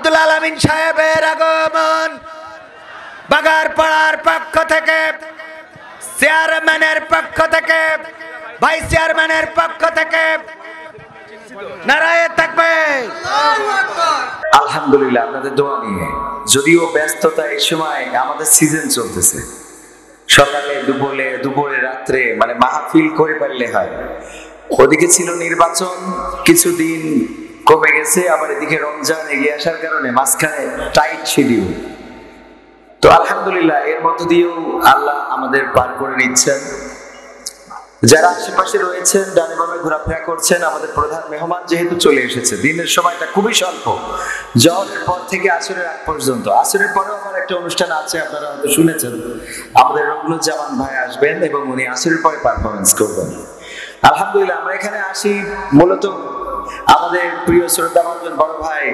আব্দুল আলামিন সাহেবের আগমন বাগারপাড়ার পক্ষ থেকে, চেয়ারম্যানের পক্ষ থেকে, ভাইস চেয়ারম্যানের পক্ষ থেকে নারায়ে তাকবীর। আলহামদুলিল্লাহ আপনাদের দোয়া নিয়ে, যদিও ব্যস্ততা এই সময় আমাদের সিজন চলতেছে, সকালে দুপুরে রাত্রে মানে মাহফিল করে পারলে হয়। ওদিকে ছিল নির্বাচন, কিছুদিন কমে গেছে, আবার এদিকে রমজান এগিয়ে আসার কারণে মাঝখানে টাইট শিডিউল। তো আলহামদুলিল্লাহ এর মধ্য দিয়েও আল্লাহ আমাদের পার করে নিচ্ছেন। যারা আশেপাশে রয়েছেন, ডানে বামে ঘোরাফেরা করছেন, আমাদের প্রধান মেহমান যেহেতু চলে এসেছে, দিনের সময়টা খুবই স্বল্প, জহরের পর থেকে আসরের আগ পর্যন্ত। আসরের পরেও আমার একটা অনুষ্ঠান আছে, আপনারা হয়তো শুনেছেন, আমাদের রুকনুজ্জামান ভাই আসবেন এবং উনি আসরের পরে পারফরমেন্স করবেন। আলহামদুলিল্লাহ আমরা এখানে আসি মূলত আমাদের প্রিয় শ্রদ্ধাভাজন বড় ভাই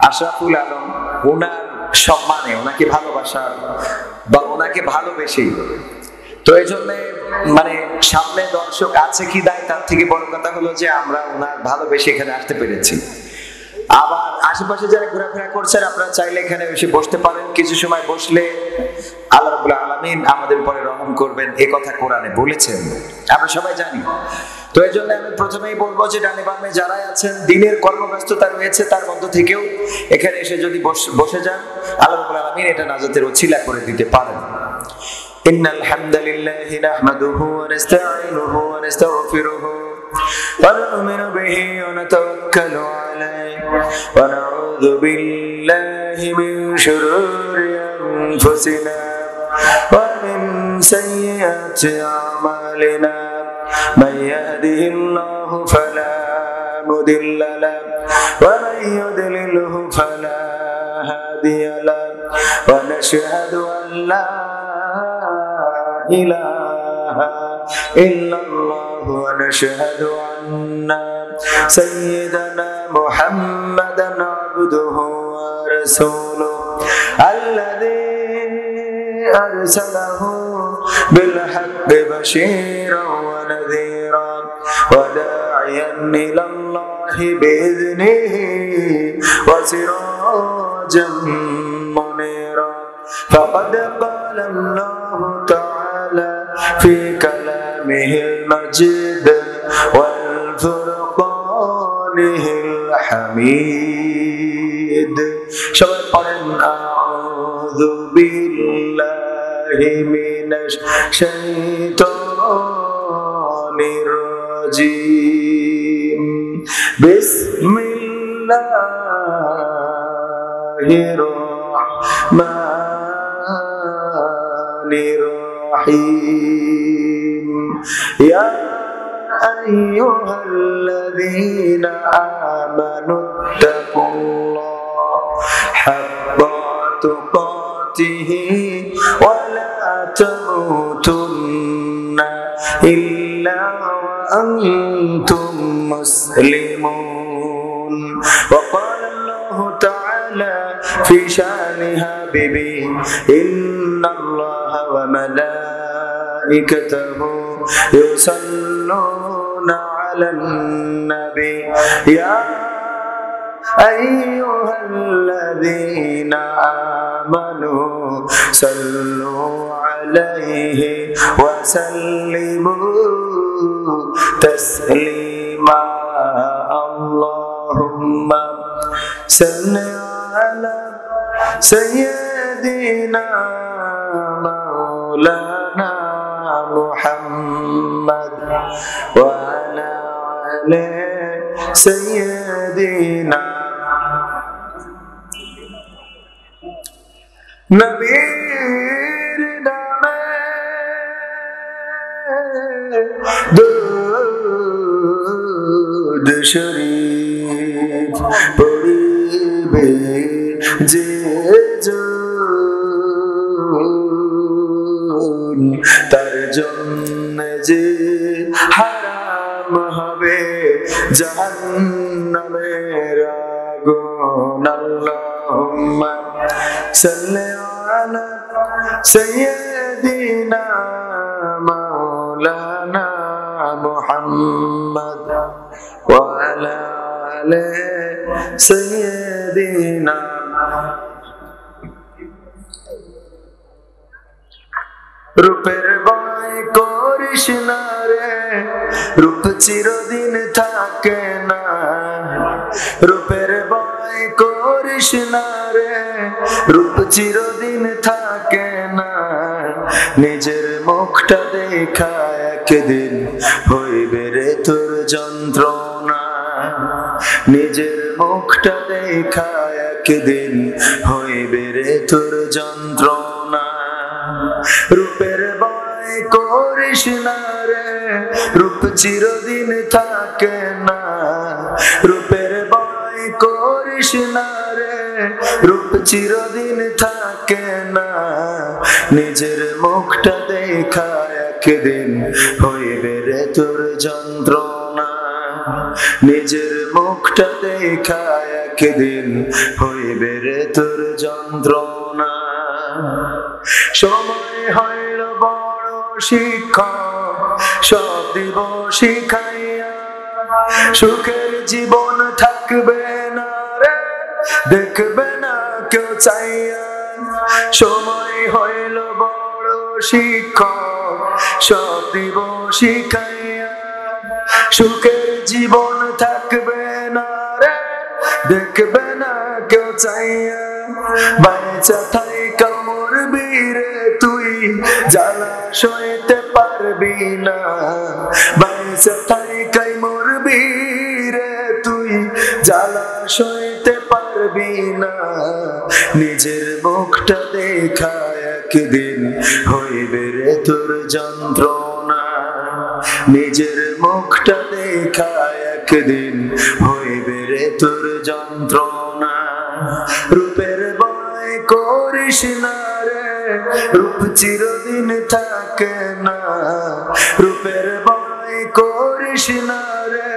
আশরাফুল আলম, ওনার সম্মানে, ওনাকে ভালোবাসার বা ওনাকে ভালোবেসে। তো এই জন্য মানে সামনে দর্শক আছে কি নাই তার থেকে বড় কথা হলো যে আমরা ওনার ভালোবেসে এখানে আসতে পেরেছি। আবার আশেপাশে যারা ঘোরাফেরা করছেন, আপনারা চাইলে এখানে এসে বসতে পারেন। কিছু সময় বসলে আল্লাহ রাব্বুল আলামিন আমাদের উপরে রহম করবেন, এ কথা কোরআনে বলেছেন, আমরা সবাই জানি। তো এই জন্য আমি প্রথমেই বলবো যে ডানে বামে যারা আছেন, দিনের কর্মব্যস্ততা রয়েছে, তার মধ্য থেকেও এখানে এসে যদি বসে যান, আল্লাহ রাব্বুল আলামিন এটা নাজাতের ওসিলা করে দিতে পারেন। ইন্নাল হামদালিল্লাহি নাহমাদুহু ওয়া নাস্তাঈনুহু ওয়া নাস্তাগফিরুহু ওয়া নু'মিনু বিহি ওয়া নাতাওয়াক্কালু আলাইহি ওয়া নাউযু বিল্লাহি মিন শুরুরি আনফুসিনা ওয়া মিন সাইয়্যাতি আমালিনা মান ইয়াহদিহিল্লাহু ফালা মুদিল্লা লাহু ওয়া মান ইউদ্লিলহু ফালা হাদিয়া লাহু ওয়া নাশহাদু আন লা ইলাহা ইল্লাল্লাহ ওয়া নাশহাদু আন্না সাইয়্যিদানা মুহাম্মাদান আবদুহু ওয়া রাসূলুহু আল্লাযী আরসালাহু বিল হাক্কি বাশীরান ওয়া নাযীরান ওয়া দা'iয়ান ইলাল্লাহি বিইذনিহি ওয়া সিরাজাম মুনীরা। فقد قال الله تعالى في كلامه المجيد والفرقانه الحميد সবাই পড়েন আউযু বিল্লাহি মিনাশ শাইতানির রাজীম বিসমিল্লাহির রাহমানির রহিম ইয়া আইয়ুহাল্লাযীনা আমানু তাকুল্লাহ হাক্কা তুকাতিহি ওয়া লা তামুতুন্না ইল্লা ওয়া আনতুম মুসলিমুন। ওয়া ক্বালা আল্লাহু তাআলা ফি শানি হাবিবি ইন্নাল্লাহা ওয়া মালাইকাতাহু ইউসাল্লুনা আলান নবী ইয়া আইয়ুহাল্লাযীনা আমানু সাল্লু আলাইহি ওয়া সাল্লিমু তাসলিমা। আল্লাহুম্মা সাল্লি আলা সাইয়্যিদিনা মাওলানা মুহাম্মদ ওয়া আলা আলি সাইয়্যিদিনা নবীর নামে দুরূদ শরীফ পড়িবে যে জন, তার জন্য যে হারাম হবে জাহান্নামের আগুন। আল্লাহুম্মা সাল্লি আলা সাইয়্যিদিনা মাওলানা মুহাম্মদ ওয়া আলা আলি সৈয়দিনা। রূপের বড়াই করিস না রে, রূপ চিরদিন থাকে না। রূপের বড়াই করিস না রে, রূপ চিরদিন থাকে না। নিজের মুখটা দেখা একদিন হইবে রে তোর যন্ত্রণা। নিজের মুখটা দেখা একদিন হইবে রে তোর যন্ত্রণা। রূপের বড়াই করিস না রে, রূপ চিরদিন থাকে না। রূপের বড়াই করিস না রে, রূপ চিরদিন থাকে না। নিজের মুখটা দেখা একদিন হইবে রে তোর যন্ত্রণা। নিজের মুখটা দেখা একদিন হইবে রে তোর যন্ত্রণা। সময় হইল বড় শিক্ষক, সব দিব শিখাইয়া। সুখের জীবন থাকবে না রে, দেখবে না কেউ চাইয়া। সময় হইল বড় শিক্ষক, সব দিব শিখাইয়া। সুখের জীবন থাকবে না রে, দেখবে না কেউ চাইয়া। বাঁচা থাইকা মরবি রে তুই, জ্বালা সইতে পারবি না। বাঁচা থাইকাই মরবি রে তুই, জ্বালা সইতে পারবি না। নিজের মুখটা দেখা একদিন হইবে রে তোর যন্ত্রণা। নিজের মুখটা দেখা একদিন হইবে রে তোর যন্ত্রণা। রূপের বড়াই করিস না রে, রূপ চিরদিন থাকে না। রূপের বড়াই করিস না রে,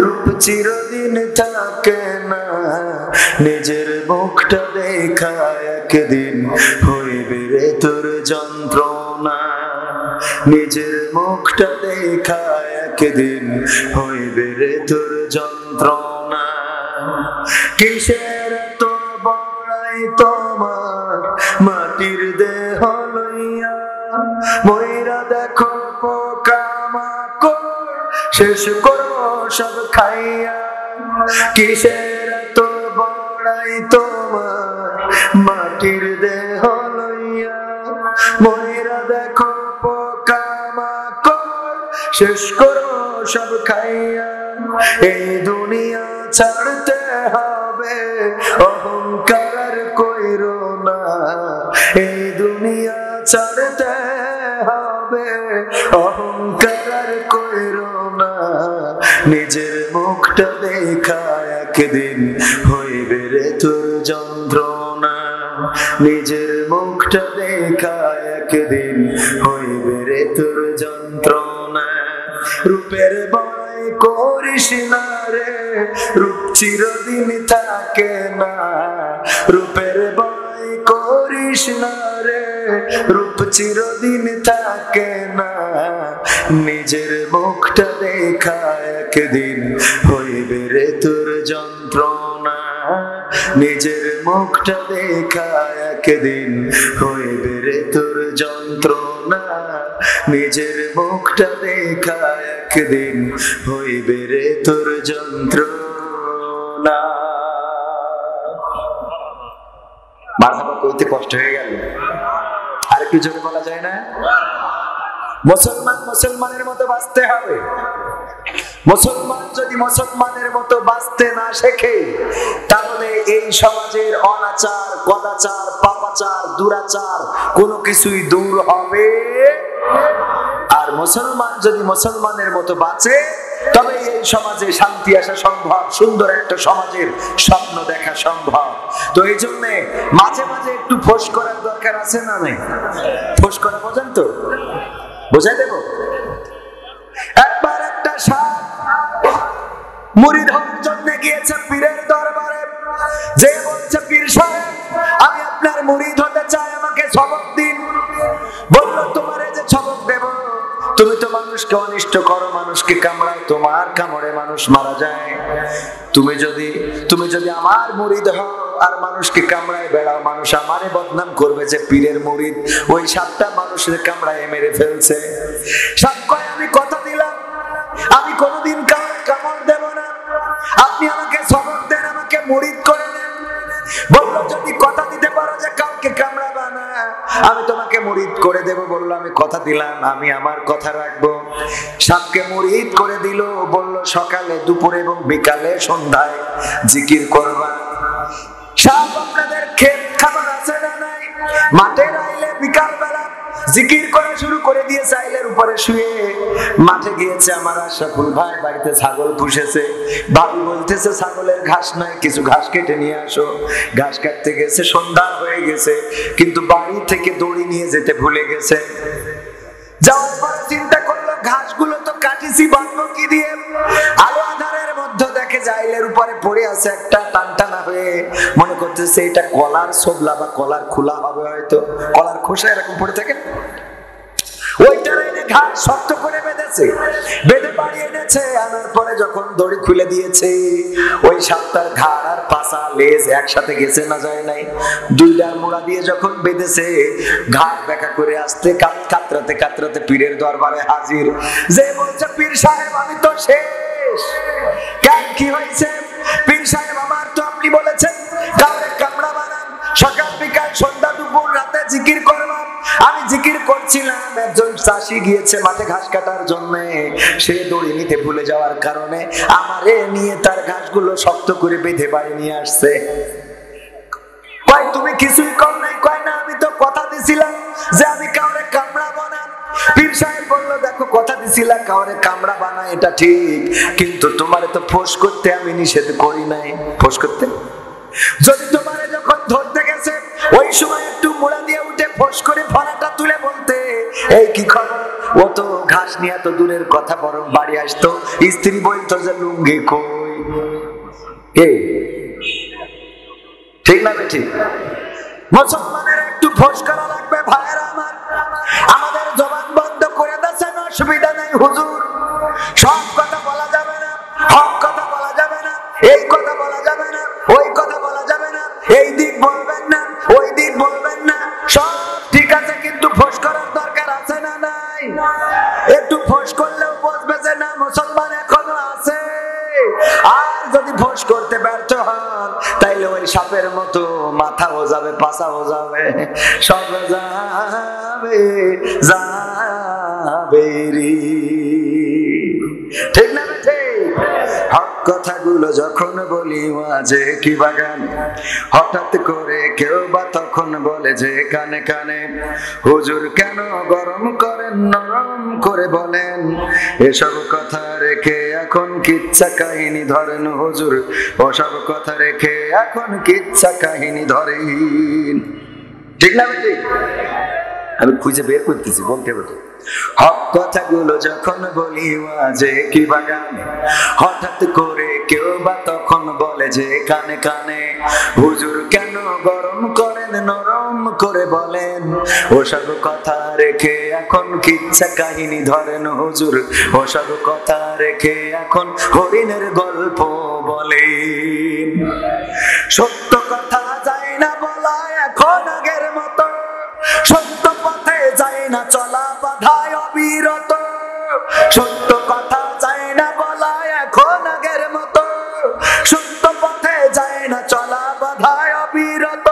রূপ চিরদিন থাকে না। নিজের মুখটা দেখা একদিন হইবে রে তোর যন্ত্রণা। নিজের মুখটা দেখা একদিন হইবে রে তোর যন্ত্রণা। কিসের তো বড়াই তোমার মাটির দেহ লইয়া। ময়রা দেখো পোকামাকড়, শেষ করো সব খাইয়া। কিসের তো বড়াই তোমার মাটির দেহ লইয়া। ময়রা দেখো পোকামাকড়, শেষ করো সব খাইয়া। এই দুনিয়া ছাড়তে হবে, অহংকার আর কইরো না। এই দুনিয়া ছাড়তে হবে, অহংকার আর কইরো না। নিজের মুখটা দেখা একদিন হইবে রে তোর যন্ত্রণা। নিজের মুখটা দেখা একদিন হইবে রে তোর যন্ত্রণা। রূপের বড়াই করিস না রে, রূপ চিরদিন থাকে না। রূপের বড়াই করিস না রে, রূপ চিরদিন থাকে না। নিজের মুখটা দেখা একদিন হইবে রে তোর যন্ত্রণা। নিজের মুখটা দেখা একদিন হইবে রে তোর যন্ত্রণা। নিজের মুখটা দেখা একদিন হইবে রে তোর যন্ত্রণা। মারহাবা কইতে কষ্ট হয়ে গেল, আর একটু জোরে বলা যায় না? মুসলমান মুসলমানের মতো বাঁচতে হবে। মুসলমান যদি মুসলমানের মতো বাঁচতে না শেখে, তাহলে এই সমাজের অনাচার, কদাচার, পাপাচার, দুরাচার কোনো কিছুই দূর হবে। আর মুসলমান যদি মুসলমানের মতো বাঁচে, তবে এই সমাজে শান্তি আসা সম্ভব, সুন্দর একটা সমাজের স্বপ্ন দেখা সম্ভব। তো এই জন্য মাঝে মাঝে একটু ফোঁস করার দরকার আছে না নাই? ফোঁস করা বোঝেন তো? বোঝাই দেব। একবার একটা সাপ মুরিদ হওয়ার জন্য গিয়েছে পীরের দরবারে। যে বলছে, পীর সাহেব আমি আপনার মুরিদ হতে চাই, আমাকে সবক দিন। বলল, তোমারে যে সবক দেব, তুমি তো মানুষকে অনিষ্ট করো, মানুষকে কামড়াও, তোমার কামড়ে মানুষ মারা যায়। তুমি যদি আমার মুরিদ হও আর মানুষকে কামড়ায় বেড়াও, মানুষ আমারে বদনাম করবে যে পীরের মুরিদ। ওই সাতটা মানুষের কামড়ায় মেরে ফেলছে। সাত কয় আমি কথা দিলাম আমি কোনোদিন কামড় দেব না, আপনি আমাকে সবক দেন, আমাকে মুরিদ করে নেন। বললো যদি কথা দিতে পারো যে কাউকে কামড়াবা না আমি তোমাকে মুরিদ করে দেব। বললো আমি কথা দিলাম, আমি আমার কথা রাখবো। সাপকে মুরিদ করে দিল, বলল সকালে দুপুরে এবং বিকালে সন্ধ্যায় জিকির করবা। সাপ আপনাদের ক্ষেত খাবার আছে না নাই? মাঠে আইলে বিকাল বেলা জিকির করা শুরু করে দিয়েছে, আইলের উপরে শুয়ে মাঠে গিয়েছে। আমার আশরাফুল ভাই বাড়িতে ছাগল পুষেছে, বাবু বলতেছে ছাগলের ঘাস নাই, কিছু ঘাস কেটে নিয়ে আসো। ঘাস কাটতে গেছে, সন্ধ্যা হয়ে গেছে, কিন্তু বাড়ি থেকে দড়ি নিয়ে যেতে ভুলে গেছে। যাওয়ার পর চিন্তা করলো ঘাসগুলো তো কাটিছি, বাঁধবো কি দিয়ে? আলো আধারের মধ্যে দেখে জাইলের উপরে পড়ে আছে একটা টানটানা হয়ে, মনে করতেছে এটা কলার সোবলা বা কলার খোলা হবে, হয়তো কলার খোসা এরকম পড়ে থাকে। ওইটার এনে ঘাস শক্ত করে বেঁধেছে, বেঁধে বাড়ি এনেছে। আনার পরে যখন দড়ি খুলে দিয়েছে, ওই সাপটার ঘাড় আর পাছা লেজ একসাথে গেছে না যায় নাই, দুইটার মোড়া দিয়ে যখন বেঁধেছে, ঘাট দেখা করে আসতে কাতরাতে কাতরাতে পীরের দরবারে হাজির। যে বলছে পীর সাহেব আমি তো শেষ। কেন কি হয়েছে? পীর সাহেব আমার তো আপনি বলেছেন কাউরে কামড়া বানান, সকাল বিকাল সন্ধ্যা দুপুর রাতে জিকির করলাম। আমি জিকির করছিলাম, একজন চাষি গিয়েছে মাঠে ঘাস কাটার জন্য, সে দড়ি নিতে ভুলে যাওয়ার কারণে আমারে নিয়ে তার ঘাসগুলো শক্ত করে বেঁধে বাড়ি নিয়ে আসছে। কয় তুমি কিছুই কম নাই? কয় না, আমি তো কথা দিছিলাম যে আমি কাউরে কামড়াবো না। পীর সাহেব বললো দেখো কথা দিছিলা কাউরে কামড়াবা না, এটা ঠিক, কিন্তু তোমারে তো ফোঁস করতে আমি নিষেধ করি নাই। ফোঁস করতে যদি তোমারে যখন ধরতে গেছে ওই সময় একটু মোড়া দিয়ে উঠে ফোঁস করে ফলাটা তুলে বলতে এই কি খবর, ও তো ঘাস নিয়ে তো দূরের কথা, বরং বাড়ি আসতো স্ত্রী বলতো যে লুঙ্গি কই। ঠিক না ঠিক? মুসলমানের একটু ফোঁস করা লাগবে ভাইয়েরা আমার। আমাদের জবান বন্ধ করে দিয়েছেন, অসুবিধা নেই হুজুর, সব কথা বলা যাবে না, হক কথা বলা যাবে না, এই কথা বলা যাবে না, ওই কথা বলা যাবে না, এই দিক বলবেন না, ওই দিক বলবেন না, সব ঠিক আছে, কিন্তু ফোঁস করার দরকার আছে না নাই? একটু ফোঁস করলেও বুঝবে যে না মুসলমান এখনো আছে। আর যদি ফোঁস করতে ব্যর্থ হন তাইলে ওই সাপের মতো মাথাও যাবে, পাছাও যাবে, সব যাবে যাবে রে। ঠিক না ঠিক? হক কথাগুলো যখন বলি মাঝে কি বাগান, হঠাৎ করে কেউ বা তখন বলে যে কানে কানে হুজুর কেন গরম করেন, নরম করে বলেন। এসব কথা রেখে এখন কিচ্ছা কাহিনী ধরেন হুজুর, ওসব কথা রেখে এখন কিচ্ছা কাহিনী ধরেন। ঠিক না ঠিক? আমি খুঁজে বের করতেছি, বলতে হবে। হক কথাগুলো যখন বলি মাঝে কি বাগানে, হঠাৎ করে কেউ বা তখন বলে যে কানে কানে হুজুর কেন গরম করেন, নরম করে বলেন। ওসব কথা রেখে এখন কিচ্ছা কাহিনী ধরেন হুজুর, ওসব কথা রেখে এখন হরিণের গল্প বলেন। সত্য কথা যায় না বলা এখন আগের মতো, সত্য পথে যায় না চলা বাধায় অবিরত, সত্য কথা যায় না বলা এখন আগের মতো, সত্য পথে যায় না চলা বাধায় অবিরত।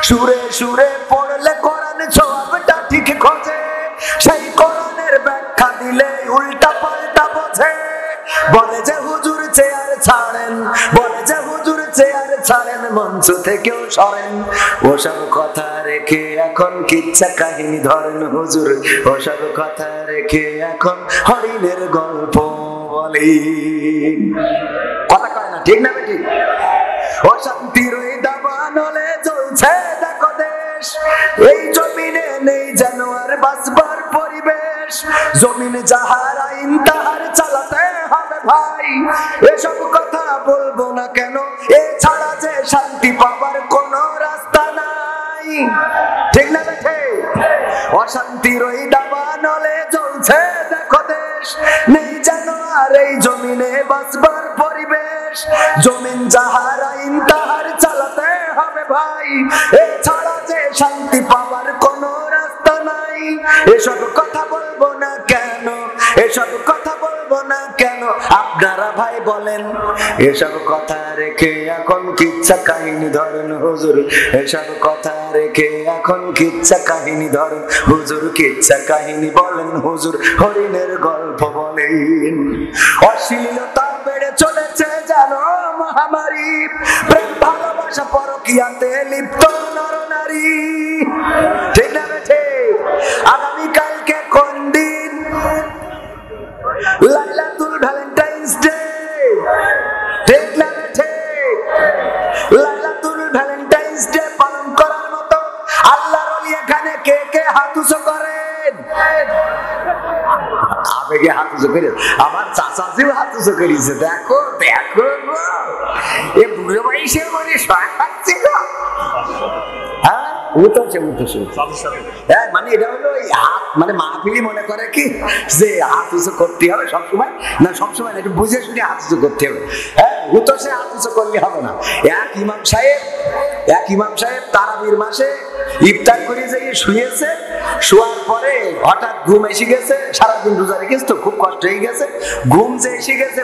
সুরে সুরে পড়লে কোরআন সবটা ঠিক খোঁজে, সেই কোরআনের ব্যাখ্যা দিলে উল্টা পাল্টা বোঝে। বলে যে হুজুর চেয়ার ছাড়েন, বলে যে হুজুর চেয়ার ছাড়েন, মঞ্চ থেকেও সরেন। ওসব কথা রেখে এখন কিচ্ছা কাহিনী ধরেন হুজুর, ওসব কথা রেখে এখন হরিণের গল্প বলেন। কথা কয় না, ঠিক না ঠিক? অশান্তির ওই দাবানলে জ্বলছে দেখো দেশ, এই জমিনে নেই যেন আর বাঁচবার পরিবেশ। জমিন যাহার আইন তাহার চালাতে হবে ভাই, এসব কথা বলবো না কেন, এছাড়া যে শান্তি পাবার কোনো রাস্তা নাই। ঠিক না ঠিক? অশান্তির ওই দাবানলে জ্বলছে দেখো দেশ, নেই যেন আর আল্লাহর এই জমিনে বাঁচবার পরিবেশ, জমিন যাহার আইন তাহার চালাতে হবে ভাই, এছাড়া যে শান্তি পাবার কোনো রাস্তা নাই। এসব কথা বলবো না কেন, এসব কথা বলবো না কেন আপনারা ভাই বলেন। এসব কথা রেখে এখন কিচ্ছা কাহিনী ধরেন হুজুর, এসব কথা রেখে এখন কিচ্ছা কাহিনী ধরেন হুজুর, কিচ্ছা কাহিনী বলেন হুজুর, হরিণের গল্প বলেন। অশ্লীলতা বেড়ে চলেছে জানো মহামারী, প্রেম ভালোবাসা পরকীয়াতে লিপ্ত নরনারী। ঠিক না বেঠে? আগামীকালকে কোন দিন? লাইলাতুল ভ্যালেন্টাইন্স ডে। ঠিক না বেঠে? লাইলাতুল ভ্যালেন্টাইন্স ডে পালন করার মতো আল্লাহর ওলি এখানে কে কে হাত উঁচু করেন? আবেগে হাত উঁচু করে আমার চাচাজিও হাত উঁচু করেছে। দেখো দেখো এ বুড়ো বয়সে মনে শখ পাচ্ছে গো। হ্যাঁ মানে এটা হলো হাত, মানে মাহফিলি মনে করে কি যে হাত উঁচু করতে হবে সবসময় না, সবসময় না, একটু বুঝে শুনে হাত উঁচু করতে হবে। হ্যাঁ, উতসে হাত উঁচু করলে হবে না। এক ইমাম সাহেব তারাবির মাসে ইফতার করে যেয়ে শুয়েছে, শোয়ার পরে হঠাৎ ঘুম এসে গেছে, সারাদিন রোজা রেখেছে তো খুব কষ্ট হয়ে গেছে, ঘুম যে এসে গেছে,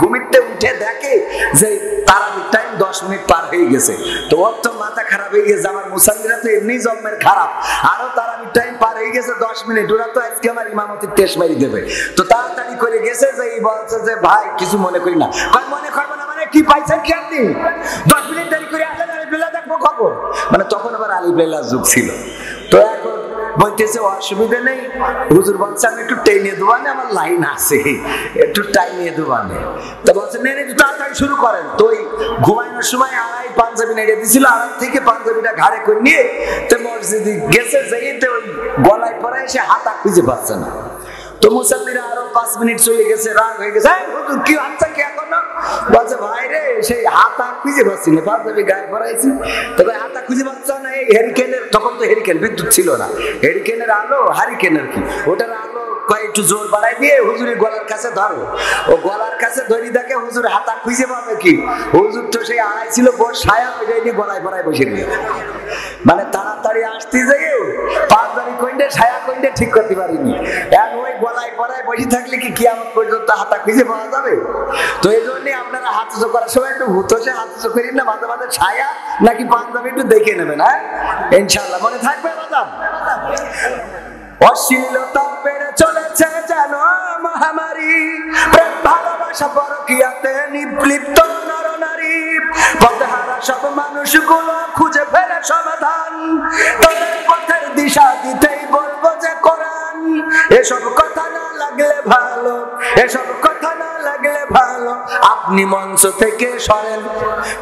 ঘুমিতে উঠে দেখে যে তারাবির টাইম 10 মিনিট পার হয়ে গেছে। তো ওর তো মাথা খারাপ হয়ে গেছে, আমার মুসাল্লিরা তো এমনি জন্মের খারাপ, আরো তারাবির টাইম পার হয়ে গেছে 10 মিনিট, ওরা তো আজকে আমার ইমামতির টেস্ট মারি দেবে। তো তাড়াতাড়ি করে গেছে যে বলছে যে ভাই কিছু মনে করি না। মনে করবো না মানে কি পাইছেন কি আপনি? 10 মিনিট দেরি করে আসলেন, আলিফ দেখবো খবর। মানে তখন আবার আলিফ যুগ ছিল। তো এখন বলতেছে অসুবিধা নেই, হুজুর বলছে আমি একটু টেনে দেবানে, আমার লাইন আছে, একটু টাইমিয়ে দেবানে। তো বলছে নেন একটু তাড়াতাড়ি শুরু করেন। তো ওই ঘুমানোর সময় আড়াই পাঞ্জাবি নেড়ে দিছিল, আড়াই থেকে পাঞ্জাবিটা ঘাড়ে করে নিয়ে তো মসজিদে গেছে, যেতে ওই গলায় পরায় সে হাতা খুঁজে পাচ্ছে না। তো মুসাল্লিরা আরো 5 মিনিট চলে গেছে, রাগ হয়ে গেছে, হুজুর কি হচ্ছে কি এখনো? বলছে ভাই রে সেই হাতা খুঁজে পাচ্ছি না, পাঞ্জাবি গায়ে পরাইছি, তবে হাতা খুঁজে পাচ্ছ না। এই হেরিকেনের, তখন তো হেরিকেন বিদ্যুৎ ছিল না, হেরিকেনের আলো, হারিকেনের কি ওটার আলো একটু জোর বাড়াই দিয়ে হুজুরের গলার কাছে ধরো, ও গলার কাছে ধরি দেখে হুজুর হাতা খুঁজে পাবে কি? হুজুর তো সেই আড়াই ছিল বস ছায়া, ওইটাই নিয়ে গলায় পরায় বসে নিয়ে, মানে তাড়াতাড়ি আসতে যাই পাঞ্জাবি কইন্ডে ছায়া কইন্ডে ঠিক করতে পারিনি। এখন ওই গলায় পরায় বসে থাকলে কি কিয়ামত পর্যন্ত হাতা খুঁজে পাওয়া যাবে? তো এই জন্যই আপনারা হাত উঁচু করার সময় একটু হুতোষে হাত উঁচু করি না, মাঝে মাঝে ছায়া নাকি পাঞ্জাবি একটু দেখে নেবেন। হ্যাঁ, ইনশাআল্লাহ মনে থাকবে বাজান। অশ্লীলতা বেড়ে চলেছে যেন মহামারী, প্রেম ভালোবাসা পরকীয়াতে লিপ্ত নরনারী, পথহারা সব মানুষগুলো খুঁজে ফেলে সমাধান, তাদের পথের দিশা দিতেই বলবো যে কোরআন। এসব কথা না লাগলে ভালো, এসব কথা না লাগলে ভালো আপনি মঞ্চ থেকে সরেন।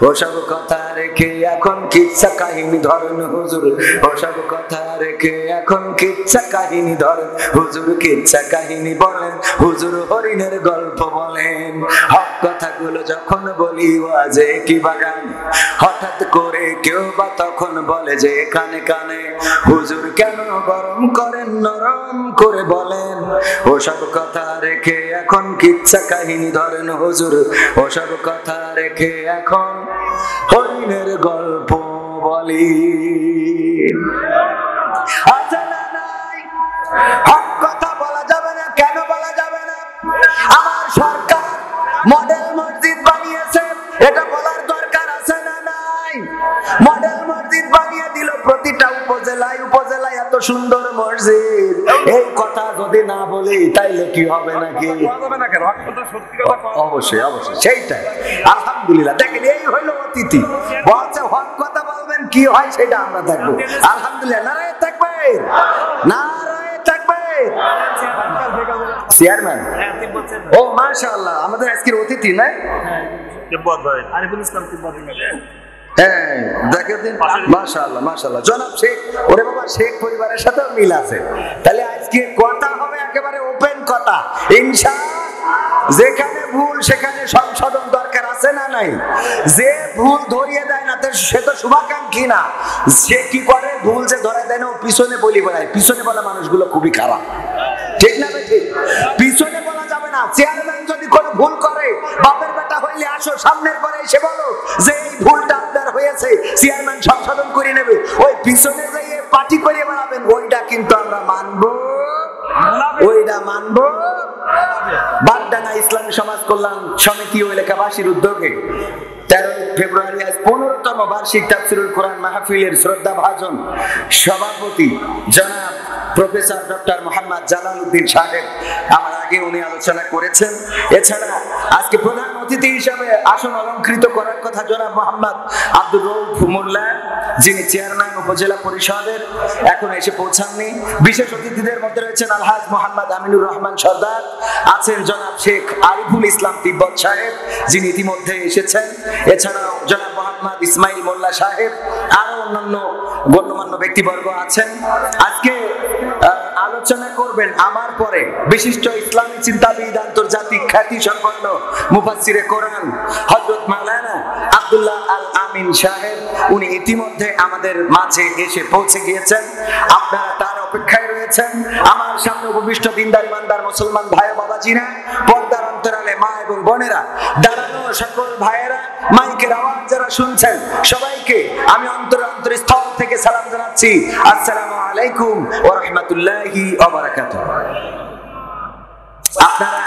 ওসব কথা রেখে এখন কিচ্ছা কাহিনী ধরেন হুজুর, ওসব কথা রেখে এখন কিচ্ছা কাহিনী ধরেন হুজুর, কিচ্ছা কাহিনী বলেন হুজুর, হরিণের গল্প বলেন। হক কথাগুলো যখন বলি ওয়াজে কি বাগান, হঠাৎ করে কেউ বা তখন বলে যে কানে কানে, হুজুর কেন গরম করেন, নরম করে বলেন। ওসব কথা রেখে এখন কিচ্ছা কাহিনী ধরেন হুজুর, ওসব কথা রেখে এখন হরিণের গল্প বলি। আচ্ছা না নাই, হক কথা বলা যাবে না, কেন বলা যাবে না? আমার সরকার মডেল মসজিদ বানিয়েছে, এটা বলার দরকার আছে না নাই? মডেল মসজিদ বানিয়ে দিল প্রতিটা উপজেলায়, উপজেলায় এত সুন্দর মসজিদ। এই কথা যদি না বলি তাইলে কি হবে নাকি? অবশ্যই অবশ্যই, সেইটাই আলহামদুলিল্লাহ। দেখেন এই হইলো অতিথি, বলছে হক কথা বলবেন, কি হয় সেটা আমরা দেখবো। আলহামদুলিল্লাহ, নারায়ে তাকবীর, নারায়ে তাকবীর। চেয়ারম্যান, ও মাশাআল্লাহ, আমাদের আজকের অতিথি না? তিব্বত ভাই আরিফুল ইসলাম তিব্বতি। হ্যাঁ দেখেন মাশাআল্লাহ মাশাআল্লাহ, জনাব শেখ, ওরে বাবা শেখ পরিবারের সাথে মিল আছে। তাহলে আজকে কথা হবে একেবারে ওপেন কথা ইনশাআল্লাহ। যেখানে ভুল সেখানে সংশোধন দরকার আছে না নাই? যে ভুল ধরিয়ে দেয় না সে তো শুভাকাঙ্ক্ষী না। সে কি করে, ভুল যে ধরে দেয় না ও পিছনে বলি বেড়ায়। পিছনে বলা মানুষগুলো খুবই খারাপ, ঠিক না? ঠিক, পিছনে বলা যাবে না। চেয়ারম্যান যদি কোনো ভুল করে, বাপের বেটা হইলে আসো সামনের পরে এসে বলো যে এই ভুলটা আপনার হয়েছে, চেয়ারম্যান সংশোধন করে নেবে। ওই পিছনে যাইয়ে পার্টি করে বেড়াবেন, ওইটা কিন্তু আমরা মানবো, ওইটা মানবো। বাগডাঙ্গা ইসলামী সমাজ কল্যাণ সমিতি ও এলাকাবাসীর উদ্যোগে 13 ফেব্রুয়ারি আজ 15তম বার্ষিক তাফসীরুল কোরআন মাহফিলের শ্রদ্ধাভাজন সভাপতি জনাব প্রফেসর ডক্টর মোহাম্মদ জালালউদ্দিন সাহেব আমার আগে উনি আলোচনা করেছেন। এছাড়া আজকে প্রধান অতিথি হিসাবে আসন অলংকৃত করার কথা জনাব মোহাম্মদ আব্দুর রউফ মোল্লা, যিনি চেয়ারম্যান উপজেলা পরিষদের, এখন এসে পৌঁছাননি। বিশেষ অতিথিদের মধ্যে রয়েছেন আলহাজ মোহাম্মদ আমিনুর রহমান সর্দার, আছেন জনাব শেখ আরিফুল ইসলাম তিব্বত সাহেব, যিনি ইতিমধ্যে এসেছেন। এছাড়াও জনাব মোহাম্মদ ইসমাইল মোল্লা সাহেব, আরো অন্যান্য গণ্যমান্য ব্যক্তিবর্গ আছেন। আজকে আলোচনা করবেন আমার পরে বিশিষ্ট ইসলামী চিন্তাবিদ, আন্তর্জাতিক খ্যাতি সম্পন্ন মুফাসসিরে কোরআন হযরত মাওলানা আব্দুল্লাহ আল আমিন সাহেব। উনি ইতিমধ্যে আমাদের মাঝে এসে পৌঁছে গিয়েছেন, আপনারা তার অপেক্ষায় রয়েছেন। আমার সামনে উপবিষ্ট দিনদার ইমানদার মুসলমান ভাই ও বাবাজিরা, পর্দার অন্তরালে মা এবং বোনেরা, দাঁড়ানো সকল ভাইয়েরা, মাইকের আওয়াজ যারা শুনছেন, সবাইকে আমি অন্তরস্থল থেকে সালাম জানাচ্ছি, আসসালামু আলাইকুম ওয়া রাহমাতুল্লাহি ওয়া বারাকাতুহু। আপনারা